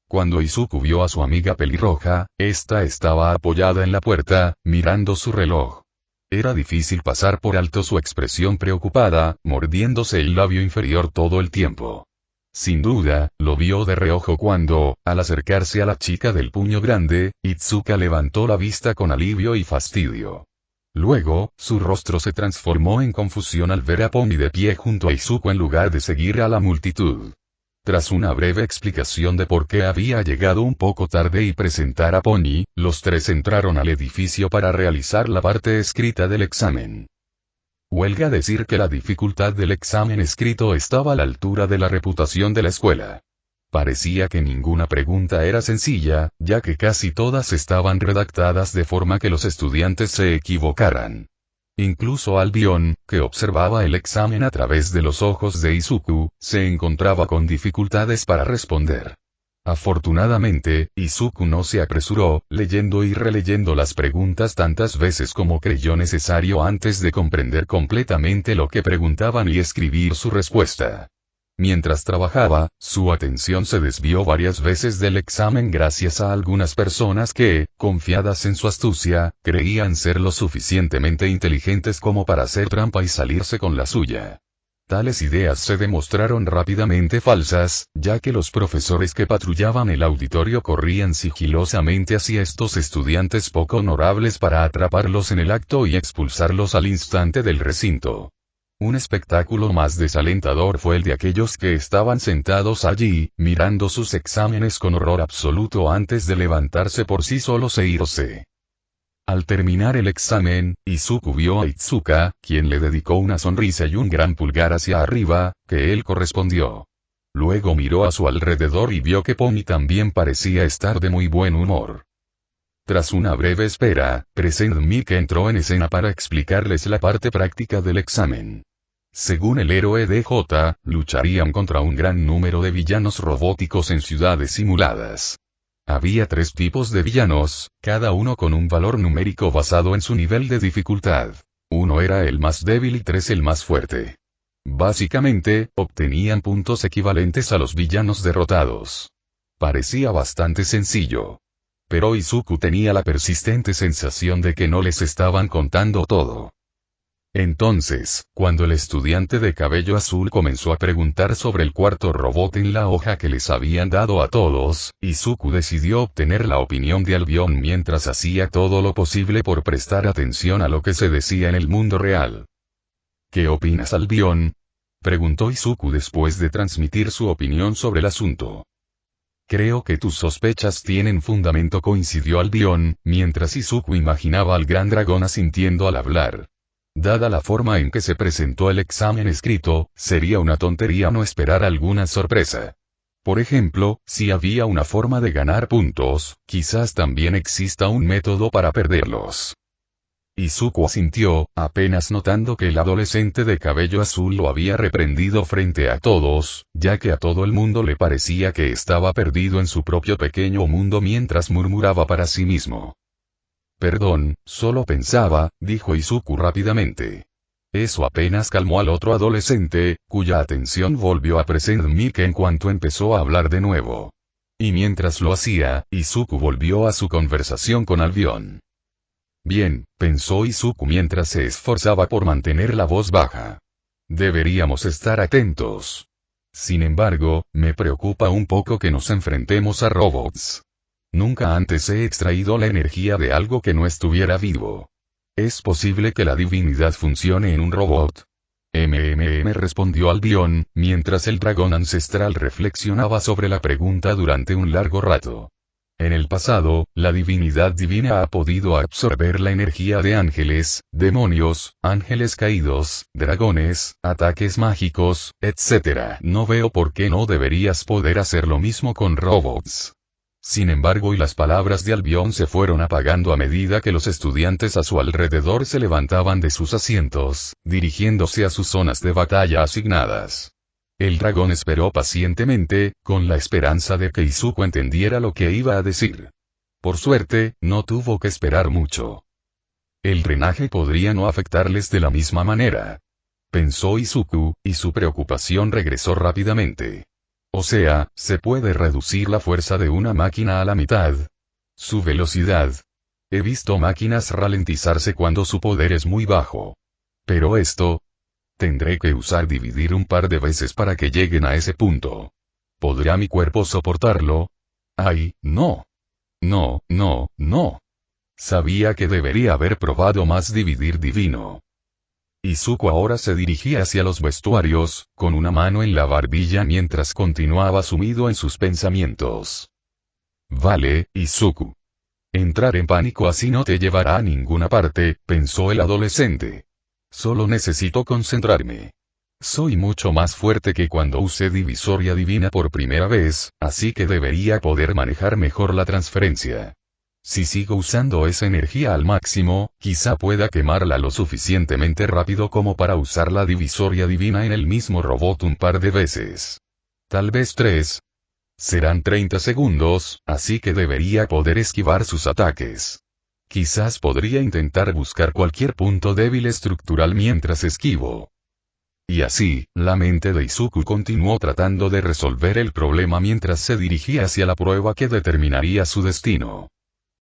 Cuando Izuku vio a su amiga pelirroja, esta estaba apoyada en la puerta, mirando su reloj. Era difícil pasar por alto su expresión preocupada, mordiéndose el labio inferior todo el tiempo. Sin duda, lo vio de reojo cuando, al acercarse a la chica del puño grande, Itsuka levantó la vista con alivio y fastidio. Luego, su rostro se transformó en confusión al ver a Pony de pie junto a Izuku en lugar de seguir a la multitud. Tras una breve explicación de por qué había llegado un poco tarde y presentar a Pony, los tres entraron al edificio para realizar la parte escrita del examen. Huelga decir que la dificultad del examen escrito estaba a la altura de la reputación de la escuela. Parecía que ninguna pregunta era sencilla, ya que casi todas estaban redactadas de forma que los estudiantes se equivocaran. Incluso Albion, que observaba el examen a través de los ojos de Izuku, se encontraba con dificultades para responder. Afortunadamente, Izuku no se apresuró, leyendo y releyendo las preguntas tantas veces como creyó necesario antes de comprender completamente lo que preguntaban y escribir su respuesta. Mientras trabajaba, su atención se desvió varias veces del examen gracias a algunas personas que, confiadas en su astucia, creían ser lo suficientemente inteligentes como para hacer trampa y salirse con la suya. Tales ideas se demostraron rápidamente falsas, ya que los profesores que patrullaban el auditorio corrían sigilosamente hacia estos estudiantes poco honorables para atraparlos en el acto y expulsarlos al instante del recinto. Un espectáculo más desalentador fue el de aquellos que estaban sentados allí, mirando sus exámenes con horror absoluto antes de levantarse por sí solos e irse. Al terminar el examen, Izuku vio a Itsuka, quien le dedicó una sonrisa y un gran pulgar hacia arriba, que él correspondió. Luego miró a su alrededor y vio que Pony también parecía estar de muy buen humor. Tras una breve espera, Present Mic entró en escena para explicarles la parte práctica del examen. Según el héroe DJ, lucharían contra un gran número de villanos robóticos en ciudades simuladas. Había 3 tipos de villanos, cada uno con un valor numérico basado en su nivel de dificultad. 1 era el más débil y 3 el más fuerte. Básicamente, obtenían puntos equivalentes a los villanos derrotados. Parecía bastante sencillo. Pero Izuku tenía la persistente sensación de que no les estaban contando todo. Entonces, cuando el estudiante de cabello azul comenzó a preguntar sobre el cuarto robot en la hoja que les habían dado a todos, Izuku decidió obtener la opinión de Albion mientras hacía todo lo posible por prestar atención a lo que se decía en el mundo real. ¿Qué opinas, Albion?, preguntó Izuku después de transmitir su opinión sobre el asunto. Creo que tus sospechas tienen fundamento, coincidió Albion, mientras Izuku imaginaba al gran dragón asintiendo al hablar. Dada la forma en que se presentó el examen escrito, sería una tontería no esperar alguna sorpresa. Por ejemplo, si había una forma de ganar puntos, quizás también exista un método para perderlos. Izuku asintió, apenas notando que el adolescente de cabello azul lo había reprendido frente a todos, ya que a todo el mundo le parecía que estaba perdido en su propio pequeño mundo mientras murmuraba para sí mismo. Perdón, solo pensaba, dijo Izuku rápidamente. Eso apenas calmó al otro adolescente, cuya atención volvió a Present Mic en cuanto empezó a hablar de nuevo. Y mientras lo hacía, Izuku volvió a su conversación con Albion. Bien, pensó Izuku mientras se esforzaba por mantener la voz baja. Deberíamos estar atentos. Sin embargo, me preocupa un poco que nos enfrentemos a robots. Nunca antes he extraído la energía de algo que no estuviera vivo. ¿Es posible que la divinidad funcione en un robot? Respondió Albion, mientras el dragón ancestral reflexionaba sobre la pregunta durante un largo rato. En el pasado, la divinidad divina ha podido absorber la energía de ángeles, demonios, ángeles caídos, dragones, ataques mágicos, etc. No veo por qué no deberías poder hacer lo mismo con robots. Sin embargo, y las palabras de Albion se fueron apagando a medida que los estudiantes a su alrededor se levantaban de sus asientos, dirigiéndose a sus zonas de batalla asignadas. El dragón esperó pacientemente, con la esperanza de que Izuku entendiera lo que iba a decir. Por suerte, no tuvo que esperar mucho. El drenaje podría no afectarles de la misma manera. Pensó Izuku, y su preocupación regresó rápidamente. O sea, se puede reducir la fuerza de una máquina a la mitad. Su velocidad. He visto máquinas ralentizarse cuando su poder es muy bajo. Pero esto... Tendré que usar dividir un par de veces para que lleguen a ese punto. ¿Podrá mi cuerpo soportarlo? ¡Ay, no! No. Sabía que debería haber probado más dividir divino. Izuku ahora se dirigía hacia los vestuarios, con una mano en la barbilla mientras continuaba sumido en sus pensamientos. Vale, Izuku. Entrar en pánico así no te llevará a ninguna parte, pensó el adolescente. Solo necesito concentrarme. Soy mucho más fuerte que cuando usé divisoria divina por primera vez, así que debería poder manejar mejor la transferencia. Si sigo usando esa energía al máximo, quizá pueda quemarla lo suficientemente rápido como para usar la divisoria divina en el mismo robot un par de veces. Tal vez 3. Serán 30 segundos, así que debería poder esquivar sus ataques. Quizás podría intentar buscar cualquier punto débil estructural mientras esquivo. Y así, la mente de Izuku continuó tratando de resolver el problema mientras se dirigía hacia la prueba que determinaría su destino.